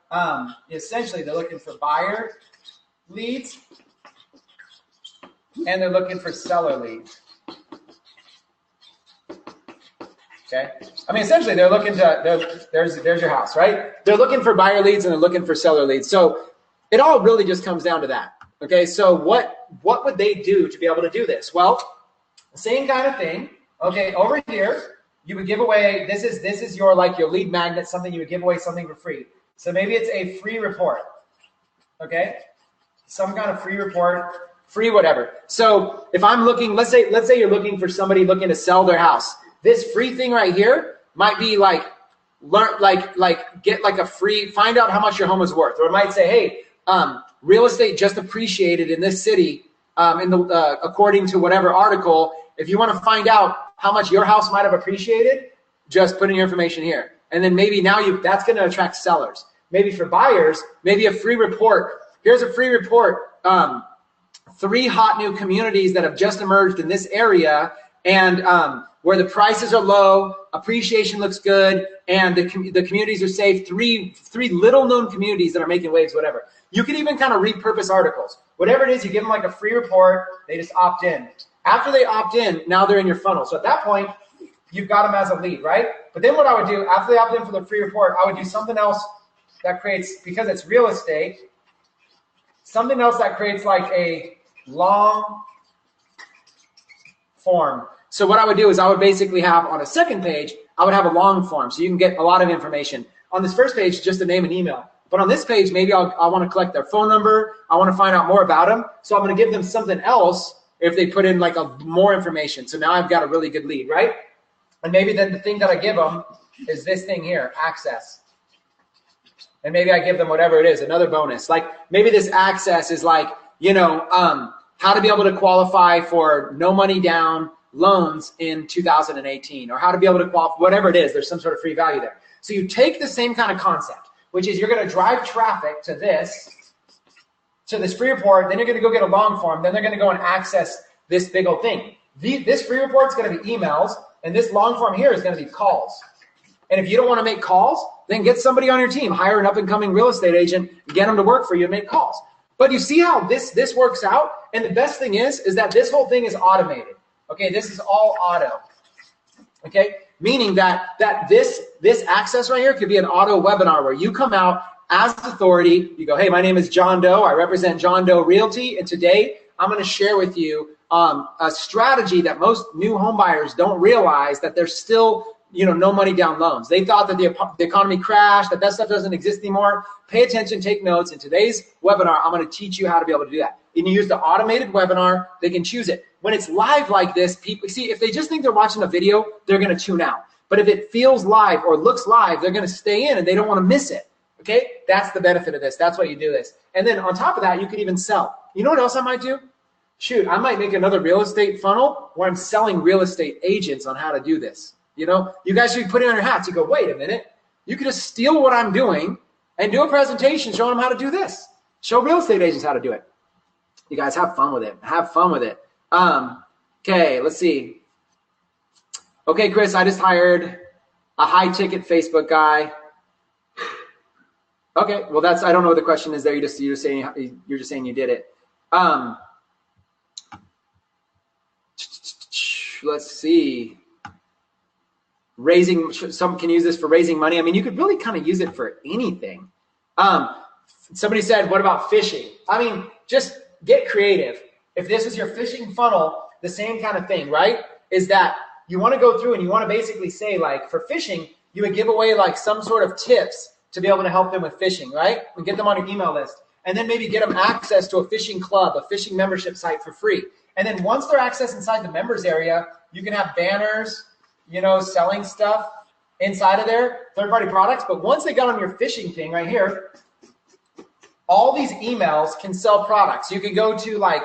Speaker 1: essentially they're looking for buyer leads and they're looking for seller leads. Okay. I mean, essentially, they're looking to, there's your house, right? They're looking for buyer leads and they're looking for seller leads. So it all really just comes down to that. Okay. So what would they do to be able to do this? Well, same kind of thing. Okay. Over here, you would give away, this is your, like your lead magnet, something you would give away something for free. So maybe it's a free report. Okay. Some kind of free report, free whatever. So if I'm looking, let's say you're looking for somebody looking to sell their house. This free thing right here might be like, get like a free, find out how much your home is worth. Or it might say, hey, real estate just appreciated in this city, according to whatever article. If you want to find out how much your house might have appreciated, just put in your information here. And then maybe now that's going to attract sellers. Maybe for buyers, maybe a free report. Here's a free report. 3 hot new communities that have just emerged in this area, and where the prices are low, appreciation looks good, and the communities are safe. Three little-known communities that are making waves, whatever. You can even kind of repurpose articles. Whatever it is, you give them like a free report. They just opt in. After they opt in, now they're in your funnel. So at that point, you've got them as a lead, right? But then what I would do, after they opt in for the free report, I would do something else that creates, because it's real estate, something else that creates like a long form. So what I would do is I would basically have on a second page, I would have a long form so you can get a lot of information. On this first page, just a name and email. But on this page, maybe I want to collect their phone number. I want to find out more about them. So I'm going to give them something else if they put in like more information. So now I've got a really good lead, right? And maybe then the thing that I give them is this thing here, access. And maybe I give them whatever it is, another bonus. Like maybe this access is like, how to be able to qualify for no money down loans in 2018, or how to be able to qualify, whatever it is, there's some sort of free value there. So you take the same kind of concept, which is you're going to drive traffic to this free report, then you're going to go get a long form, then they're going to go and access this big old thing. This free report is going to be emails, and this long form here is going to be calls. And if you don't want to make calls, then get somebody on your team, hire an up-and-coming real estate agent, get them to work for you and make calls. But you see how this works out? And the best thing is that this whole thing is automated. Okay, this is all auto. Okay, meaning that this access right here could be an auto webinar where you come out as authority. You go, hey, my name is John Doe. I represent John Doe Realty, and today I'm going to share with you a strategy that most new home buyers don't realize, that there's still no money down loans. They thought that the economy crashed, that stuff doesn't exist anymore. Pay attention, take notes. In today's webinar, I'm going to teach you how to be able to do that. And you use the automated webinar, they can choose it. When it's live like this, people see, if they just think they're watching a video, they're going to tune out. But if it feels live or looks live, they're going to stay in and they don't want to miss it. Okay? That's the benefit of this. That's why you do this. And then on top of that, you could even sell. You know what else I might do? Shoot, I might make another real estate funnel where I'm selling real estate agents on how to do this. You guys should put it on your hats. You go, wait a minute. You could just steal what I'm doing and do a presentation showing them how to do this. Show real estate agents how to do it. You guys have fun with it. Have fun with it. Okay, let's see. Okay, Chris, I just hired a high ticket Facebook guy. Okay, well I don't know what the question is there. You're just saying you did it. Let's see. Some can use this for raising money. I mean, you could really kind of use it for anything. Somebody said, what about fishing? I mean, just get creative. If this is your fishing funnel, the same kind of thing, right? Is that you want to go through and you want to basically say, like, for phishing, you would give away like some sort of tips to be able to help them with phishing, right? And get them on your email list. And then maybe get them access to a phishing club, a phishing membership site for free. And then once they're accessed inside the members area, you can have banners, you know, selling stuff inside of there, third-party products. But once they got on your phishing thing right here, all these emails can sell products. You can go to like,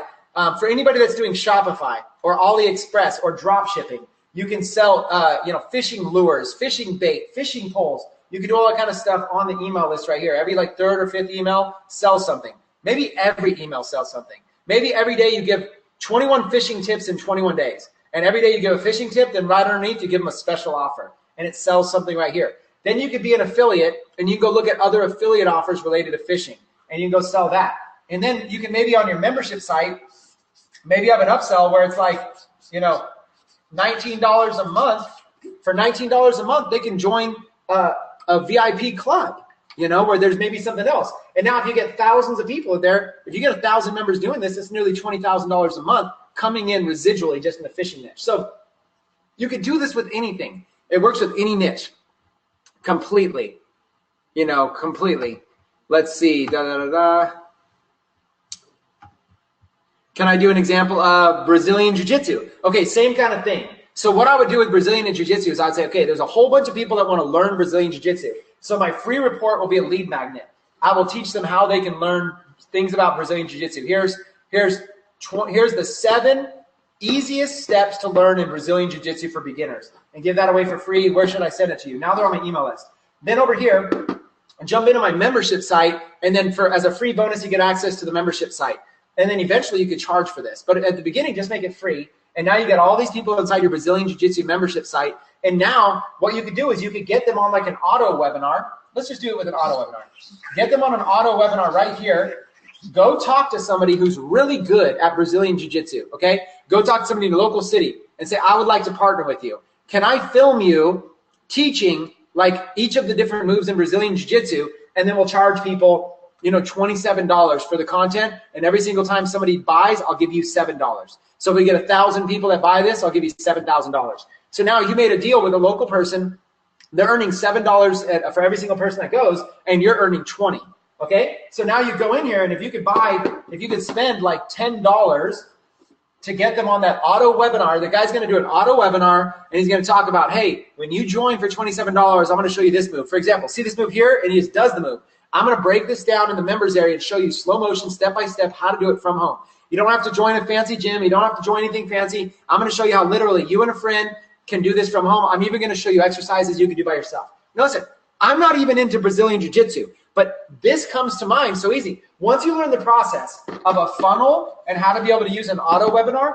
Speaker 1: for anybody that's doing Shopify or AliExpress or drop shipping, you can sell, you know, fishing lures, fishing bait, fishing poles. You can do all that kind of stuff on the email list right here. Every like third or fifth email sells something. Maybe every email sells something. Maybe every day you give 21 fishing tips in 21 days. And every day you give a fishing tip, then right underneath you give them a special offer. And it sells something right here. Then you could be an affiliate and you can go look at other affiliate offers related to fishing. And you can go sell that. And then you can maybe on your membership site, maybe have an upsell where it's like, you know, $19 a month. For $19 a month, they can join a VIP club, you know, where there's maybe something else. And now if you get thousands of people there, if you get 1,000 members doing this, it's nearly $20,000 a month coming in residually just in the fishing niche. So you could do this with anything. It works with any niche completely, you know, completely. Let's see. Can I do an example of Brazilian Jiu-Jitsu? Okay, same kind of thing. So what I would do with Brazilian and Jiu-Jitsu is I'd say, okay, there's a whole bunch of people that want to learn Brazilian Jiu-Jitsu. So my free report will be a lead magnet. I will teach them how they can learn things about Brazilian Jiu-Jitsu. Here's the 7 easiest steps to learn in Brazilian Jiu-Jitsu for beginners. And give that away for free. Where should I send it to you? Now they're on my email list. Then over here, jump into my membership site. And then as a free bonus, you get access to the membership site. And then eventually you could charge for this. But at the beginning, just make it free. And now you got all these people inside your Brazilian Jiu-Jitsu membership site. And now what you could do is you could get them on like an auto webinar. Let's just do it with an auto webinar. Get them on an auto webinar right here. Go talk to somebody who's really good at Brazilian Jiu-Jitsu, okay? Go talk to somebody in the local city and say, I would like to partner with you. Can I film you teaching like each of the different moves in Brazilian Jiu-Jitsu? And then we'll charge people, you know, $27 for the content. And every single time somebody buys, I'll give you $7. So if we get 1,000 people that buy this, I'll give you $7,000. So now you made a deal with a local person. They're earning $7 for every single person that goes, and you're earning $20. Okay? So now you go in here, and if you could spend like $10 to get them on that auto webinar, the guy's going to do an auto webinar, and he's going to talk about, hey, when you join for $27, I'm going to show you this move. For example, see this move here? And he just does the move. I'm going to break this down in the members area and show you slow motion, step-by-step, how to do it from home. You don't have to join a fancy gym. You don't have to join anything fancy. I'm going to show you how literally you and a friend can do this from home. I'm even going to show you exercises you can do by yourself. Now listen, I'm not even into Brazilian Jiu-Jitsu, but this comes to mind so easy. Once you learn the process of a funnel and how to be able to use an auto webinar,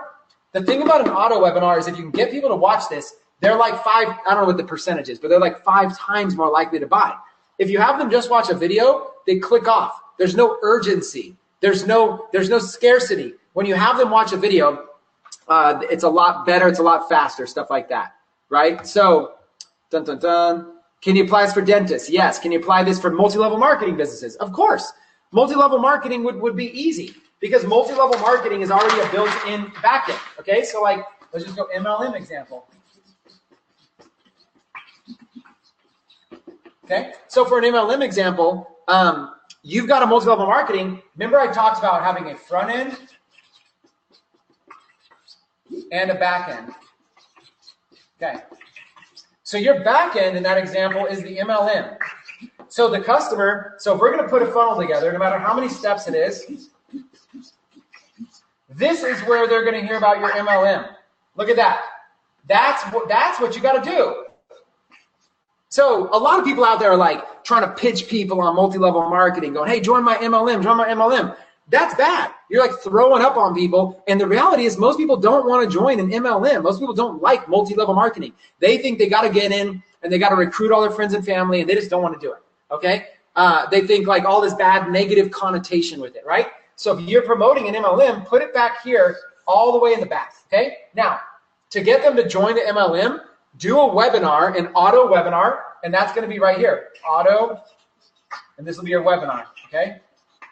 Speaker 1: the thing about an auto webinar is if you can get people to watch this, they're like I don't know what the percentage is, but they're like 5 times more likely to buy. If you have them just watch a video, they click off. There's no urgency. There's no scarcity. When you have them watch a video, it's a lot better. It's a lot faster, stuff like that, right? So, dun, dun, dun. Can you apply this for dentists? Yes. Can you apply this for multi-level marketing businesses? Of course. Multi-level marketing would be easy because multi-level marketing is already a built-in backend, okay? So, like, let's just go MLM example. Okay, so for an MLM example, you've got a multi-level marketing. Remember I talked about having a front end and a back end. Okay, so your back end in that example is the MLM. So the customer, so if we're going to put a funnel together, no matter how many steps it is, this is where they're going to hear about your MLM. Look at that. That's what you got to do. So a lot of people out there are like trying to pitch people on multi-level marketing going, hey, join my MLM, join my MLM. That's bad. You're like throwing up on people. And the reality is most people don't want to join an MLM. Most people don't like multi-level marketing. They think they got to get in and they got to recruit all their friends and family and they just don't want to do it. Okay. They think like all this bad negative connotation with it, right? So if you're promoting an MLM, put it back here all the way in the back. Okay. Now to get them to join the MLM, do a webinar, an auto webinar, and that's going to be right here, auto, and this will be your webinar, okay?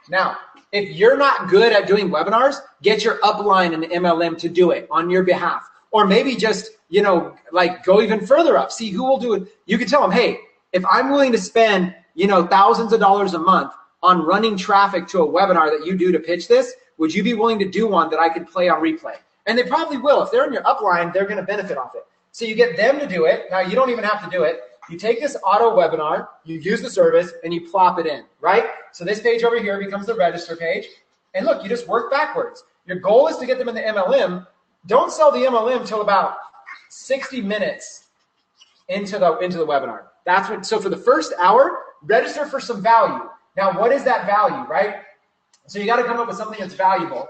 Speaker 1: Now, if you're not good at doing webinars, get your upline in the MLM to do it on your behalf. Or maybe just, you know, like go even further up, see who will do it. You can tell them, hey, if I'm willing to spend, you know, thousands of dollars a month on running traffic to a webinar that you do to pitch this, would you be willing to do one that I could play on replay? And they probably will. If they're in your upline, they're going to benefit off it. So you get them to do it. Now, you don't even have to do it. You take this auto webinar, you use the service, and you plop it in, right? So this page over here becomes the register page. And look, you just work backwards. Your goal is to get them in the MLM. Don't sell the MLM till about 60 minutes into the webinar. That's what. So for the first hour, register for some value. Now, what is that value, right? So you got to come up with something that's valuable.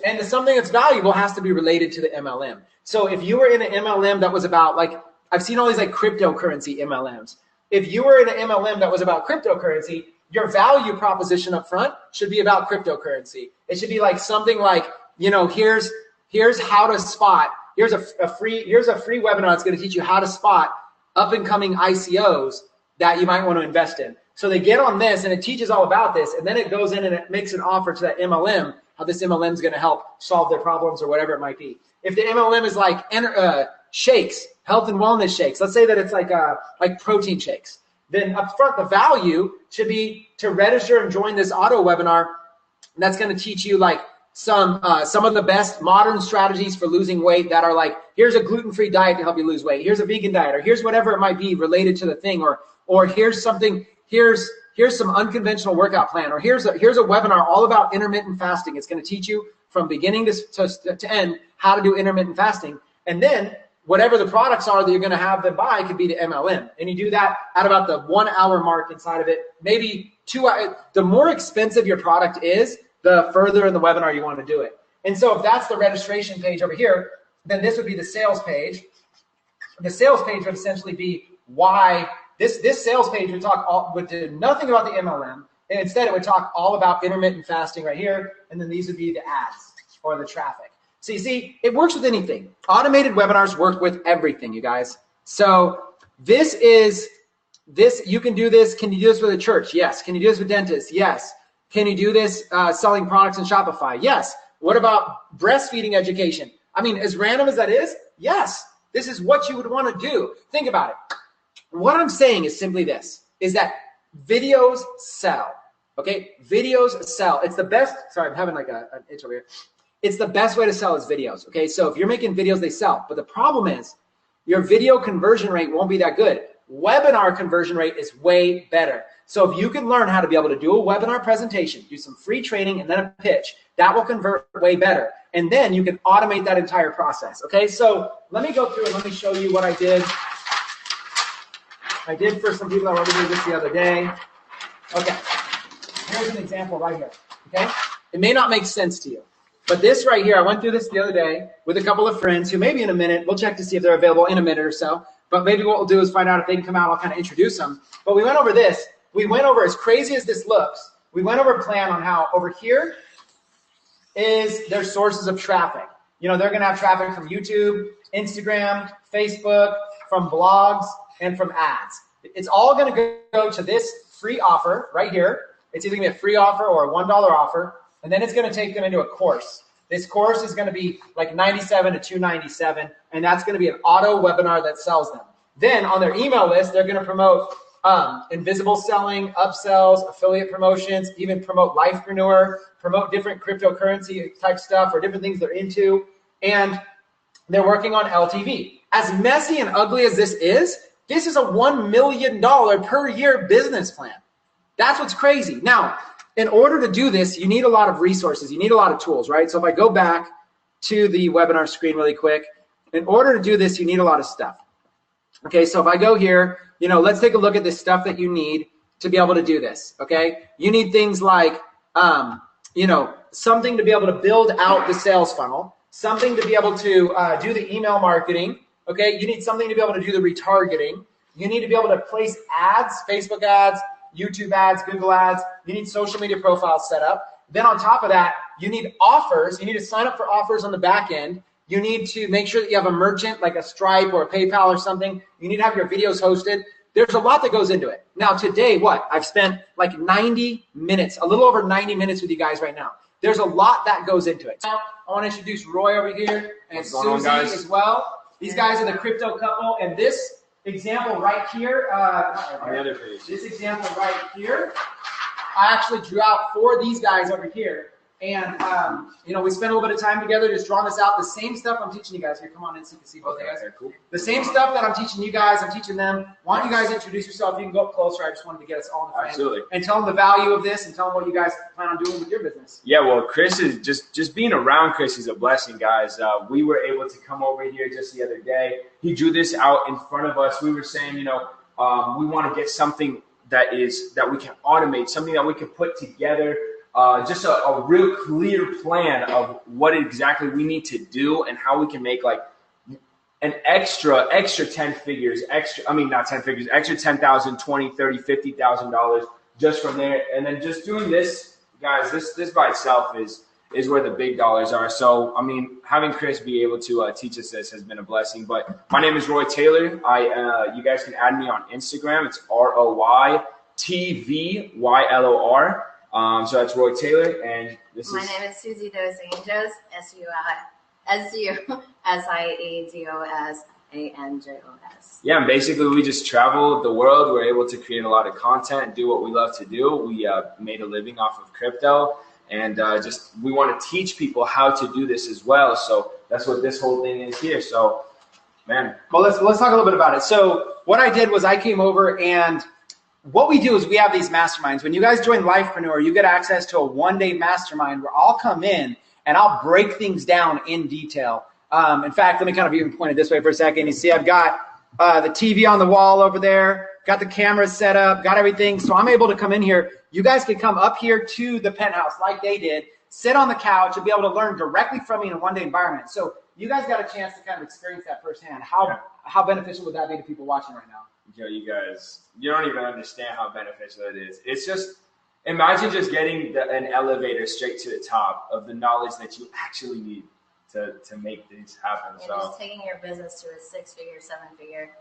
Speaker 1: And the something that's valuable has to be related to the MLM. So if you were in an MLM that was about, like, I've seen all these like cryptocurrency MLMs. If you were in an MLM that was about cryptocurrency, your value proposition up front should be about cryptocurrency. It should be like something like, you know, here's how to spot, here's a free webinar that's going to teach you how to spot up and coming ICOs that you might want to invest in. So they get on this and it teaches all about this, and then it goes in and it makes an offer to that MLM, how this MLM is going to help solve their problems or whatever it might be. If the MLM is like shakes, health and wellness shakes, let's say that it's like protein shakes, then up front the value should be to register and join this auto webinar. And that's going to teach you like some of the best modern strategies for losing weight that are like, here's a gluten-free diet to help you lose weight. Here's a vegan diet, or here's whatever it might be related to the thing, or here's something, here's some unconventional workout plan, or here's a webinar all about intermittent fasting. It's going to teach you from beginning to end how to do intermittent fasting. And then whatever the products are that you're going to have them buy could be the MLM. And you do that at about the 1 hour mark inside of it, maybe 2 hours. The more expensive your product is, the further in the webinar you want to do it. And so if that's the registration page over here, then this would be the sales page. The sales page would essentially be why this sales page would do nothing about the MLM. And instead, it would talk all about intermittent fasting right here. And then these would be the ads or the traffic. So you see, it works with anything. Automated webinars work with everything, you guys. So you can do this. Can you do this with a church? Yes. Can you do this with dentists? Yes. Can you do this selling products in Shopify? Yes. What about breastfeeding education? I mean, as random as that is, yes. This is what you would want to do. Think about it. What I'm saying is simply this, is that videos sell, okay? Videos sell. It's the best. Sorry, I'm having like an itch over here. It's the best way to sell is videos, okay? So if you're making videos, they sell. But the problem is your video conversion rate won't be that good. Webinar conversion rate is way better. So if you can learn how to be able to do a webinar presentation, do some free training, and then a pitch, that will convert way better. And then you can automate that entire process, okay? So let me go through and let me show you what I did. I did for some people that were doing this the other day. Okay, here's an example right here, okay? It may not make sense to you, but this right here, I went through this the other day with a couple of friends who maybe in a minute, we'll check to see if they're available in a minute or so, but maybe what we'll do is find out if they can come out, I'll kind of introduce them. But we went over this. We went over, as crazy as this looks, we went over a plan on how over here is their sources of traffic. You know, they're going to have traffic from YouTube, Instagram, Facebook, from blogs, and from ads. It's all going to go to this free offer right here. It's either going to be a free offer or a $1 offer, and then it's going to take them into a course. This course is going to be like $97 to $297, and that's going to be an auto webinar that sells them. Then on their email list, they're going to promote invisible selling, upsells, affiliate promotions, even promote Lifepreneur, promote different cryptocurrency type stuff or different things they're into. And they're working on LTV. As messy and ugly as this is a $1 million per year business plan. That's what's crazy. Now, in order to do this, you need a lot of resources. You need a lot of tools, right? So if I go back to the webinar screen really quick, in order to do this, you need a lot of stuff. Okay, so if I go here, you know, let's take a look at the stuff that you need to be able to do this, okay? You need things like, you know, something to be able to build out the sales funnel, something to be able to do the email marketing, okay? You need something to be able to do the retargeting. You need to be able to place ads, Facebook ads, YouTube ads, Google ads. You need social media profiles set up. Then on top of that, you need offers. You need to sign up for offers on the back end. You need to make sure that you have a merchant like a Stripe or a PayPal or something. You need to have your videos hosted. There's a lot that goes into it. Now today, I've spent like 90 minutes, a little over 90 minutes with you guys right now. there's a lot that goes into it. Now, I want to introduce Roy over here and Susie as well. These guys are the crypto couple, and this example right here,
Speaker 2: on the other page.
Speaker 1: This example right here, I actually drew out for these guys over here. And, we spent a little bit of time together just drawing this out. The same stuff I'm teaching you guys. Here, come on in so you can see both of you guys.
Speaker 2: Cool.
Speaker 1: The same stuff that I'm teaching you guys, I'm teaching them. Why don't you guys introduce yourself? You can go up closer. I just wanted to get us all in the frame.
Speaker 2: Absolutely.
Speaker 1: And tell them the value of this and tell them what you guys plan on doing with your business.
Speaker 2: Yeah, well, Chris is just being around Chris is a blessing, guys. We were able to come over here just the other day. He drew this out in front of us. We were saying, we want to get something that we can automate, something that we can put together. Just a real clear plan of what exactly we need to do and how we can make like an extra 10 figures, extra 10,000, 20, 30, $50,000 just from there. And then just doing this, guys, this by itself is where the big dollars are. So, having Chris be able to teach us this has been a blessing. But my name is Roy Taylor. You guys can add me on Instagram. It's ROYTVYLOR. So that's Roy Taylor, and
Speaker 3: my name is Susie Dos Anjos, SUSIEDOSANJOS.
Speaker 2: Yeah, and basically we just travel the world. We're able to create a lot of content and do what we love to do. We made a living off of crypto, and we want to teach people how to do this as well. So that's what this whole thing is here. So, man.
Speaker 1: Well, let's talk a little bit about it. So what I did was I came over, and what we do is we have these masterminds. When you guys join Lifepreneur, you get access to a one-day mastermind where I'll come in and I'll break things down in detail. In fact, let me kind of even point it this way for a second. You see I've got the TV on the wall over there, got the cameras set up, got everything. So I'm able to come in here. You guys can come up here to the penthouse like they did, sit on the couch, and be able to learn directly from me in a one-day environment. So you guys got a chance to kind of experience that firsthand. How beneficial would that be to people watching right now?
Speaker 2: Yo, you guys, you don't even understand how beneficial it is. It's just, imagine just getting an elevator straight to the top of the knowledge that you actually need to make these happen.
Speaker 3: Yeah, just taking your business to a 6-figure, 7-figure.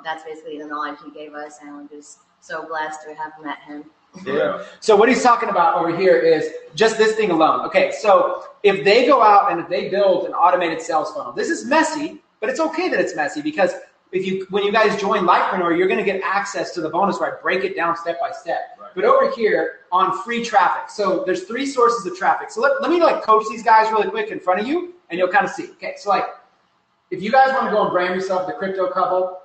Speaker 3: That's basically the knowledge he gave us, and we're just so blessed to have met him.
Speaker 2: Yeah.
Speaker 1: So what he's talking about over here is just this thing alone. Okay, so if they go out and if they build an automated sales funnel, this is messy, but it's okay that it's messy because when you guys join Lifepreneur, you're going to get access to the bonus where I break it down step by step.
Speaker 2: Right.
Speaker 1: But over here on free traffic, so there's 3 sources of traffic. So let me coach these guys really quick in front of you, and you'll kind of see. Okay, so if you guys want to go and brand yourself the crypto couple,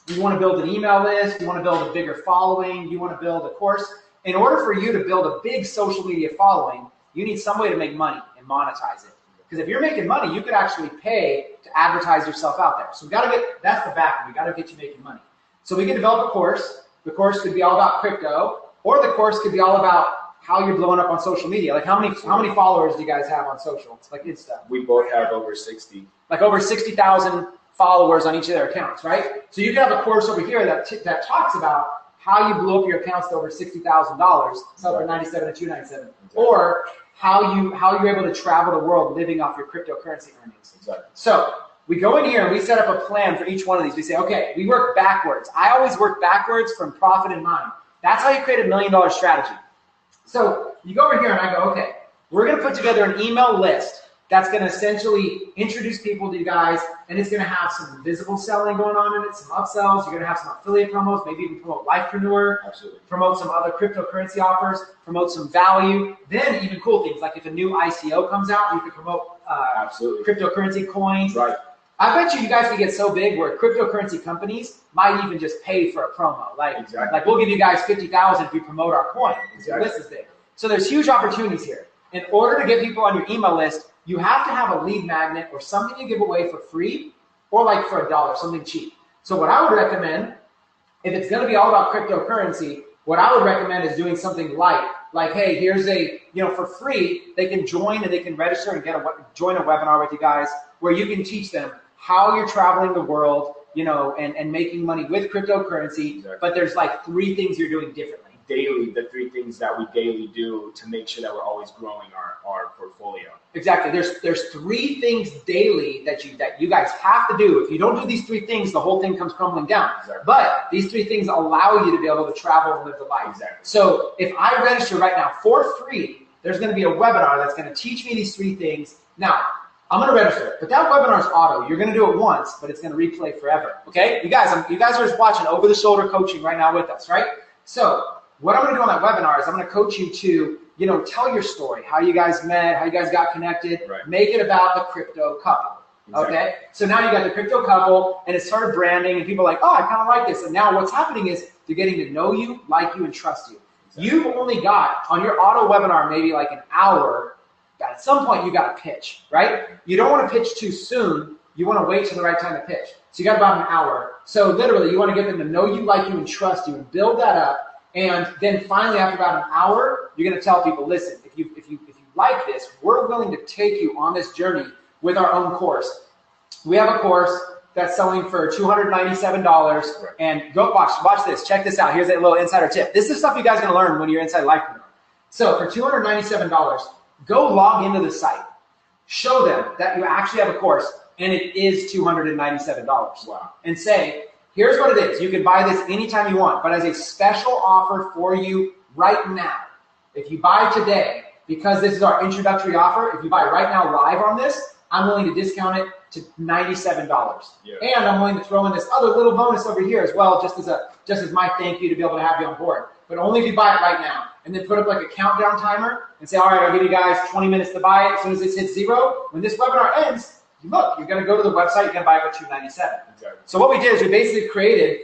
Speaker 1: you want to build an email list, you want to build a bigger following, you want to build a course. In order for you to build a big social media following, you need some way to make money and monetize it. Because if you're making money, you could actually pay to advertise yourself out there. So that's the back. We got to get you making money. So we can develop a course. The course could be all about crypto, or the course could be all about how you're blowing up on social media. Like how many followers do you guys have on social? It's like Insta.
Speaker 2: We both have over 60.
Speaker 1: Like over 60,000 followers on each of their accounts, right? So you can have a course over here that talks about how you blew up your accounts to over $60,000, sell for $97 and $297, or how you're able to travel the world living off your cryptocurrency earnings.
Speaker 2: Exactly.
Speaker 1: So we go in here and we set up a plan for each one of these. We say, okay, we work backwards. I always work backwards from profit in mind. That's how you create $1 million strategy. So you go over here and I go, okay, we're going to put together an email list that's going to essentially introduce people to you guys, and it's going to have some visible selling going on in it, some upsells. You're going to have some affiliate promos, maybe even promote Lifepreneur,
Speaker 2: Absolutely.
Speaker 1: Promote some other cryptocurrency offers, promote some value. Then even cool things like if a new ICO comes out, you can promote
Speaker 2: Absolutely.
Speaker 1: cryptocurrency coins.
Speaker 2: Right.
Speaker 1: I bet you guys could get so big where cryptocurrency companies might even just pay for a promo. Like we'll give you guys $50,000 if you promote our coin.
Speaker 2: Exactly.
Speaker 1: This is big. So there's huge opportunities here. In order to get people on your email list, you have to have a lead magnet or something you give away for free or like for $1, something cheap. So what I would recommend, if it's going to be all about cryptocurrency, what I would recommend is doing something light. Like, hey, here's for free, they can join and they can register and join a webinar with you guys where you can teach them how you're traveling the world, and making money with cryptocurrency.
Speaker 2: Exactly.
Speaker 1: But there's like 3 things you're doing differently.
Speaker 2: Daily, the 3 things that we daily do to make sure that we're always growing our portfolio.
Speaker 1: Exactly. There's 3 things daily that you guys have to do. If you don't do these 3 things, the whole thing comes crumbling down.
Speaker 2: Exactly.
Speaker 1: But these 3 things allow you to be able to travel and live the life.
Speaker 2: Exactly.
Speaker 1: So if I register right now for free there's going to be a webinar that's going to teach me these 3 things. Now, I'm going to register it, but that webinar is auto. You're going to do it once, but it's going to replay forever. Okay? You guys are just watching over-the-shoulder coaching right now with us, right? So what I'm going to do on that webinar is I'm going to coach you to, tell your story, how you guys met, how you guys got connected, make it about the crypto couple. Exactly. Okay? So now you got the crypto couple, and it started branding, and people are like, oh, I kind of like this. And now what's happening is they're getting to know you, like you, and trust you. Exactly. You've only got, on your auto webinar, maybe like an hour. At some point, you got to pitch, right? You don't want to pitch too soon. You want to wait till the right time to pitch. So you got about an hour. So literally, you want to get them to know you, like you, and trust you, and build that up. And then finally, after about an hour, you're going to tell people, listen, if you like this, we're willing to take you on this journey with our own course. We have a course that's selling for $297. And go watch this. Check this out. Here's a little insider tip. This is stuff you guys are going to learn when you're inside Lifepreneur. So for $297, go log into the site. Show them that you actually have a course, and it is $297.
Speaker 2: Wow.
Speaker 1: And say, here's what it is. You can buy this anytime you want, but as a special offer for you right now, if you buy today, because this is our introductory offer, if you buy right now live on this, I'm willing to discount it to $97. Yeah. And I'm willing to throw in this other little bonus over here as well, just as my thank you to be able to have you on board. But only if you buy it right now. And then put up like a countdown timer and say, all right, I'll give you guys 20 minutes to buy it. As soon as it hits 0, when this webinar ends, look, you're going to go to the website, you're going to buy it for $297. Exactly. So what we did is we basically created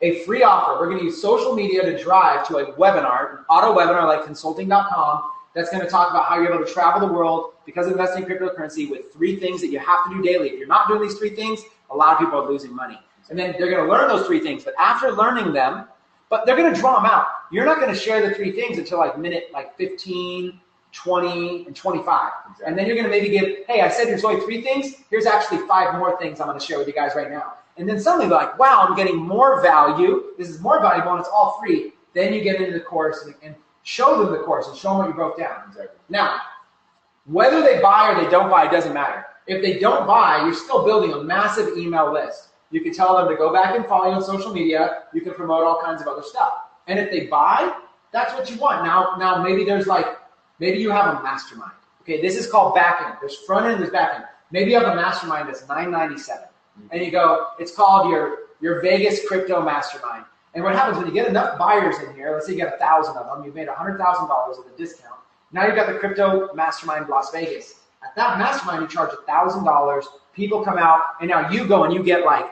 Speaker 1: a free offer. We're going to use social media to drive to a webinar, an auto webinar like consulting.com, that's going to talk about how you're able to travel the world because of investing in cryptocurrency with 3 things that you have to do daily. If you're not doing these 3 things, a lot of people are losing money. And then they're going to learn those 3 things. But after learning them, but they're going to draw them out. You're not going to share the 3 things until like minute 15, 20, and 25. Exactly. And then you're going to maybe give, hey, I said there's only 3 things. Here's actually 5 more things I'm going to share with you guys right now. And then suddenly they're like, wow, I'm getting more value. This is more valuable, and it's all free. Then you get into the course and show them the course and show them what you broke down. Exactly. Now, whether they buy or they don't buy, it doesn't matter. If they don't buy, you're still building a massive email list. You can tell them to go back and follow you on social media. You can promote all kinds of other stuff. And if they buy, that's what you want. Now maybe maybe you have a mastermind. Okay, this is called back end. There's front end, there's back end. Maybe you have a mastermind that's $997. And you go, it's called your Vegas crypto mastermind. And what happens when you get enough buyers in here, let's say you get 1,000 of them, you've made $100,000 with a discount. Now you've got the crypto mastermind Las Vegas. At that mastermind, you charge $1,000. People come out, and now you go and you get like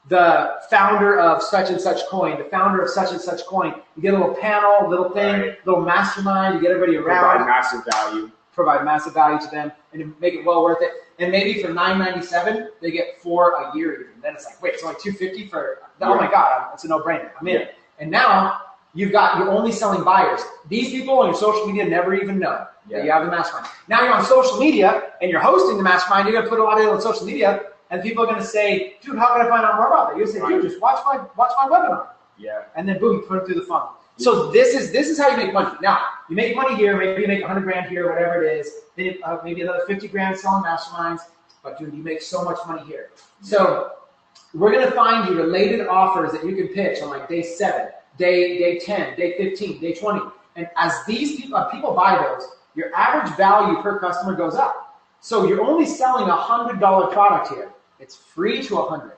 Speaker 1: the founder of such and such coin, the founder of such and such coin. You get a little panel, little thing, little mastermind. You get everybody around. Provide massive value to them, and make it well worth it. And maybe for $997, they get 4 a year even. Then it's like, wait, it's only $250 for, oh my God, it's a no-brainer. I'm in it. And now you're only selling buyers. These people on your social media never even know that you have the mastermind. Now you're on social media and you're hosting the mastermind. You're going to put a lot of it on social media, and people are going to say, dude, how can I find out more about that? You're going to say, dude, just watch my webinar. Yeah. And then boom, put it through the funnel. So this is how you make money. Now, you make money here, maybe you make 100 grand here, whatever it is. Then maybe another 50 grand selling masterminds. But dude, you make so much money here. So we're going to find you related offers that you can pitch on like day 7, day 10, day 15, day 20. And as these people buy those, your average value per customer goes up. So you're only selling a $100 product here. It's free to 100.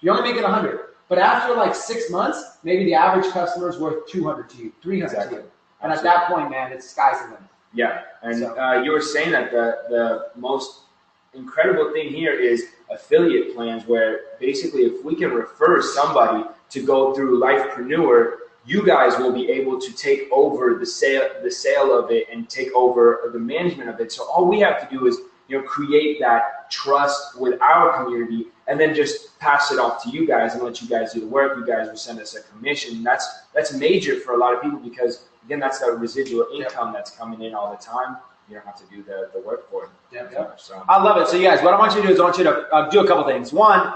Speaker 1: You're only making 100. But after like 6 months, maybe the average customer is worth 200 to you, 300 to you. And at that point, man, it's sky's the limit.
Speaker 2: Yeah, and you were saying that the most incredible thing here is affiliate plans, where basically if we can refer somebody to go through Lifepreneur, you guys will be able to take over the sale of it and take over the management of it. So all we have to do is create that trust with our community, and then just pass it off to you guys and let you guys do the work. You guys will send us a commission. That's major for a lot of people, because again, that's that residual income that's coming in all the time. You don't have to do the work for it.
Speaker 1: Yeah. So I love it. So you guys, what I want you to do is I want you to do a couple things. One,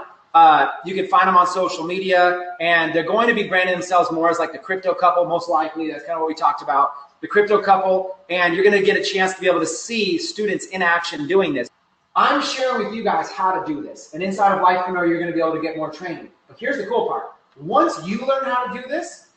Speaker 1: you can find them on social media, and they're going to be branding themselves more as like the crypto couple, most likely. That's kind of what we talked about. The crypto couple, and you're going to get a chance to be able to see students in action doing this. I'm sharing with you guys how to do this, and inside of Lifepreneur, you're going to be able to get more training. But here's the cool part. Once you learn how to do this,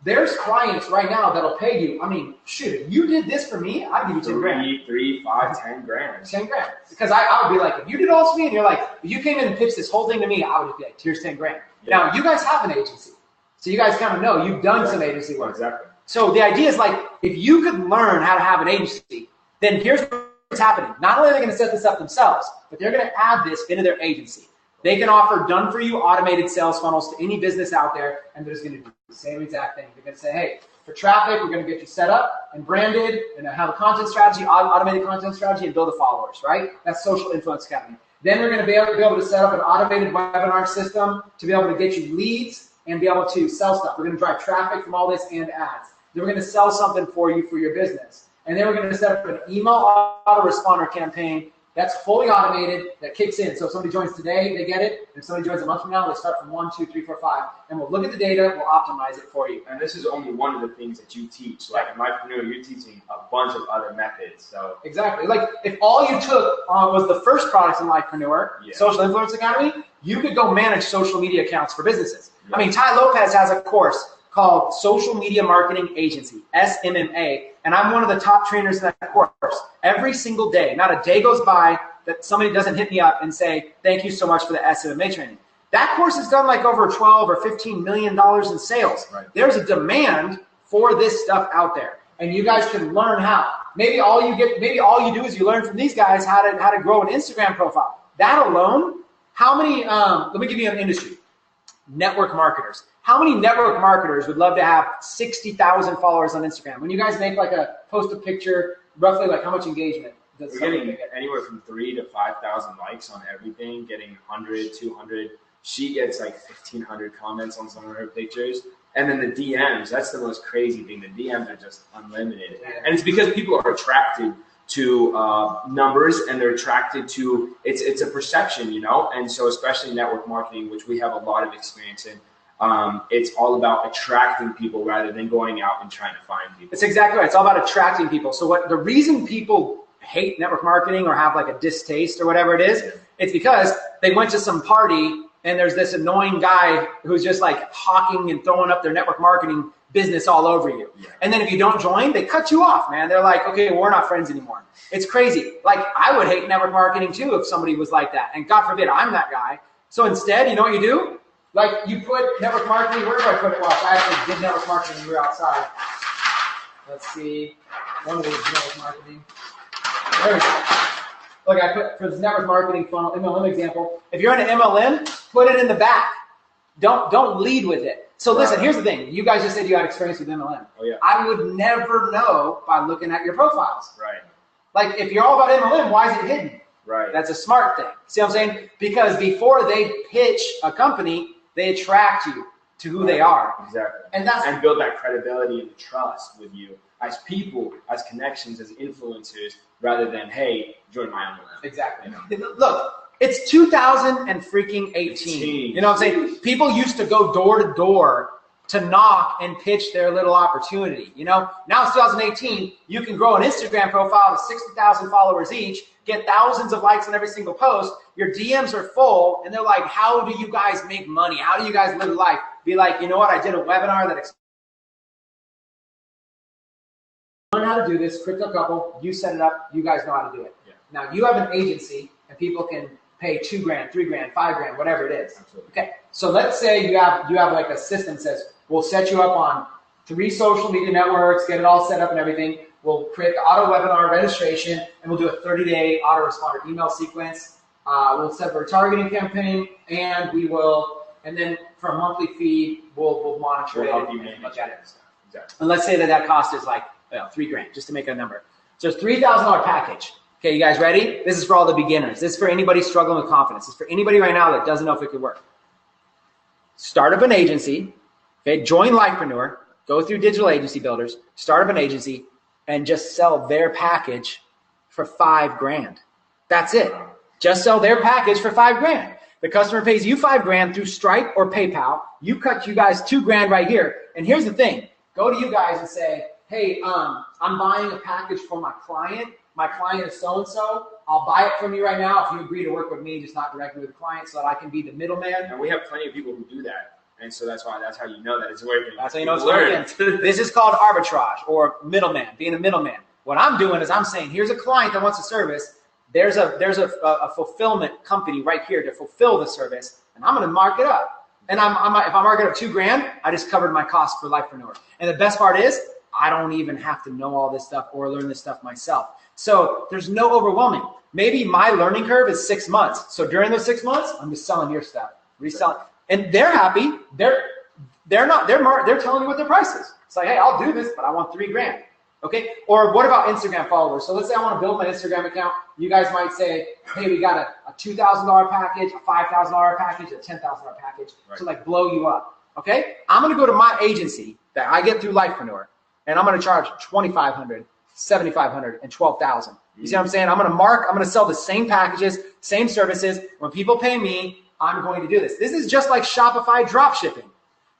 Speaker 1: there's clients right now that'll pay you. I mean, shoot, if you did this for me, I'd give you 10 grand.
Speaker 2: 3, 5, 10 grand.
Speaker 1: 10 grand. Because I would be like, if you did all this for me and you're like, if you came in and pitched this whole thing to me, I would be like, here's 10 grand.
Speaker 2: Yeah.
Speaker 1: Now, you guys have an agency. So you guys kind of know you've done some agency work.
Speaker 2: Exactly.
Speaker 1: So the idea is like, if you could learn how to have an agency, then here's what's happening. Not only are they going to set this up themselves, but they're going to add this into their agency. They can offer done-for-you automated sales funnels to any business out there, and they're just going to do the same exact thing. They're going to say, hey, for traffic, we're going to get you set up and branded and have a content strategy, automated content strategy, and build the followers, right? That's Social Influence Academy. Then we're going to be able to set up an automated webinar system to be able to get you leads and be able to sell stuff. We're going to drive traffic from all this and ads. Then we're going to sell something for you for your business. And then we're going to set up an email autoresponder campaign that's fully automated, that kicks in. So if somebody joins today, they get it. If somebody joins a month from now, they start from 1, 2, 3, 4, 5. And we'll look at the data, we'll optimize it for you.
Speaker 2: And this is only one of the things that you teach. Like in Lifepreneur, you're teaching a bunch of other methods. So
Speaker 1: exactly. Like if all you took was the first product in Lifepreneur, Social Influence Academy, you could go manage social media accounts for businesses. I mean, Ty Lopez has a course called Social Media Marketing Agency, SMMA, and I'm one of the top trainers in that course. Every single day, not a day goes by that somebody doesn't hit me up and say, thank you so much for the SMMA training. That course has done like over 12 or $15 million in sales.
Speaker 2: Right.
Speaker 1: There's a demand for this stuff out there, and you guys can learn how. Maybe all you do is you learn from these guys how to grow an Instagram profile. That alone, how many, let me give you an industry. Network marketers. How many network marketers would love to have 60,000 followers on Instagram? When you guys make like post a picture, roughly like how much engagement does somebody get?
Speaker 2: Anywhere from 3,000 to 5,000 likes on everything, getting 100, 200. She gets like 1,500 comments on some of her pictures. And then the DMs, that's the most crazy thing. The DMs are just unlimited. And it's because people are attracted to numbers, and they're attracted to, it's a perception, you know? And so especially network marketing, which we have a lot of experience in, it's all about attracting people rather than going out and trying to find people.
Speaker 1: It's exactly right. It's all about attracting people. So the reason people hate network marketing or have like a distaste or whatever it is, it's because they went to some party and there's this annoying guy who's just like hawking and throwing up their network marketing business all over you. Yeah. And then if you don't join, they cut you off, man. They're like, okay, we're not friends anymore. It's crazy. Like I would hate network marketing too if somebody was like that. And God forbid I'm that guy. So instead, you know what you do? Like you put network marketing, where do I put it? Watch, I actually did network marketing when we were outside. Let's see, one of these network marketing. There we go. Look, I put for this network marketing funnel, MLM example. If you're in an MLM, put it in the back. Don't lead with it. So listen, here's the thing. You guys just said you had experience with MLM.
Speaker 2: Oh yeah.
Speaker 1: I would never know by looking at your profiles.
Speaker 2: Right.
Speaker 1: Like if you're all about MLM, why is it hidden?
Speaker 2: Right.
Speaker 1: That's a smart thing. See what I'm saying? Because before they pitch a company, they attract you to who they are.
Speaker 2: Exactly.
Speaker 1: And
Speaker 2: build that credibility and trust with you as people, as connections, as influencers, rather than, hey, join my MLM.
Speaker 1: Exactly. You know? Look, it's 2018. You know what I'm saying? People used to go door to door to knock and pitch their little opportunity. You know, now it's 2018. You can grow an Instagram profile to 60,000 followers each, get thousands of likes on every single post. Your DMs are full, and they're like, how do you guys make money? How do you guys live life? Be like, you know what? I did a webinar that learn how to do this. Crypto couple, you set it up. You guys know how to do it. Yeah. Now you have an agency, and people can pay $2 grand, $3 grand, $5 grand, whatever it is.
Speaker 2: Absolutely. Okay.
Speaker 1: So let's say you have like a system that says, we'll set you up on 3 social media networks, get it all set up and everything. We'll create the auto webinar registration, and we'll do a 30-day autoresponder email sequence. We'll set up a retargeting campaign, and then for a monthly fee, we'll monitor it and look at it. Exactly. And let's say that cost is like $3 grand, just to make a number. So it's $3,000 package. Okay, you guys ready? This is for all the beginners. This is for anybody struggling with confidence. This is for anybody right now that doesn't know if it could work. Start up an agency. Okay, join Lifepreneur. Go through Digital Agency Builders. Start up an agency and just sell their package for $5 grand. That's it. Just sell their package for $5 grand. The customer pays you $5 grand through Stripe or PayPal. You cut you guys $2 grand right here. And here's the thing. Go to you guys and say, hey, I'm buying a package for my client. My client is so-and-so. I'll buy it from you right now if you agree to work with me, just not directly with the client, so that I can be the middleman.
Speaker 2: And we have plenty of people who do that. And so that's how you know that it's working.
Speaker 1: That's how you know it's working. This is called arbitrage or middleman, being a middleman. What I'm doing is I'm saying, here's a client that wants a service. There's a fulfillment company right here to fulfill the service, and I'm going to mark it up. And if I mark it up $2,000, I just covered my cost for Lifepreneur. And the best part is, I don't even have to know all this stuff or learn this stuff myself. So there's no overwhelming. Maybe my learning curve is 6 months. So during those 6 months, I'm just selling your stuff, reselling, and they're happy. They're telling me what their price is. It's like, hey, I'll do this, but I want $3,000. Okay. Or what about Instagram followers? So let's say I want to build my Instagram account. You guys might say, hey, we got a $2,000 package, a $5,000 package, a $10,000 package to like blow you up. Okay. I'm going to go to my agency that I get through Lifepreneur, and I'm going to charge $2,500, $7,500, and $12,000. You see what I'm saying? I'm going to sell the same packages, same services. When people pay me, I'm going to do this. This is just like Shopify drop shipping.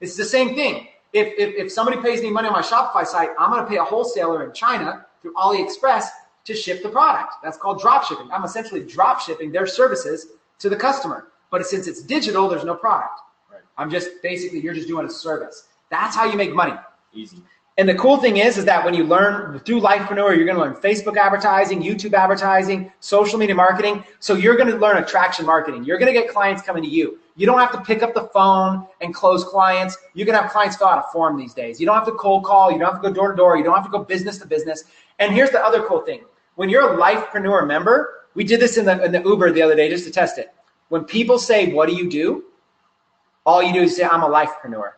Speaker 1: It's the same thing. If somebody pays me money on my Shopify site, I'm going to pay a wholesaler in China through AliExpress to ship the product. That's called drop shipping. I'm essentially drop shipping their services to the customer. But since it's digital, there's no product. Right. I'm just basically, you're just doing a service. That's how you make money.
Speaker 2: Easy.
Speaker 1: And the cool thing is that when you learn through Lifepreneur, you're going to learn Facebook advertising, YouTube advertising, social media marketing. So you're going to learn attraction marketing. You're going to get clients coming to you. You don't have to pick up the phone and close clients. You can have clients fill out a form these days. You don't have to cold call. You don't have to go door to door. You don't have to go business to business. And here's the other cool thing. When you're a Lifepreneur member, we did this in the Uber the other day just to test it. When people say, what do you do? All you do is say, I'm a Lifepreneur.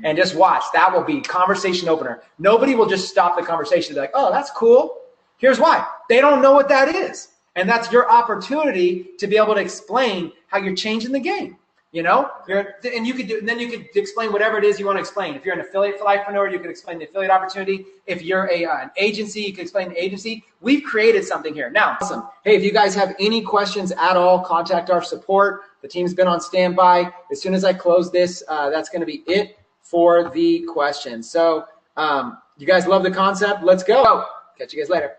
Speaker 1: And just watch. That will be conversation opener. Nobody will just stop the conversation. They're like, oh, that's cool. Here's why. They don't know what that is. And that's your opportunity to be able to explain how you're changing the game. You know, and you could explain whatever it is you want to explain. If you're an affiliate for Lifepreneur, you can explain the affiliate opportunity. If you're an agency, you can explain the agency. We've created something here. Now, awesome. Hey, if you guys have any questions at all, contact our support. The team's been on standby. As soon as I close this, that's going to be it for the questions. So you guys love the concept. Let's go. Catch you guys later.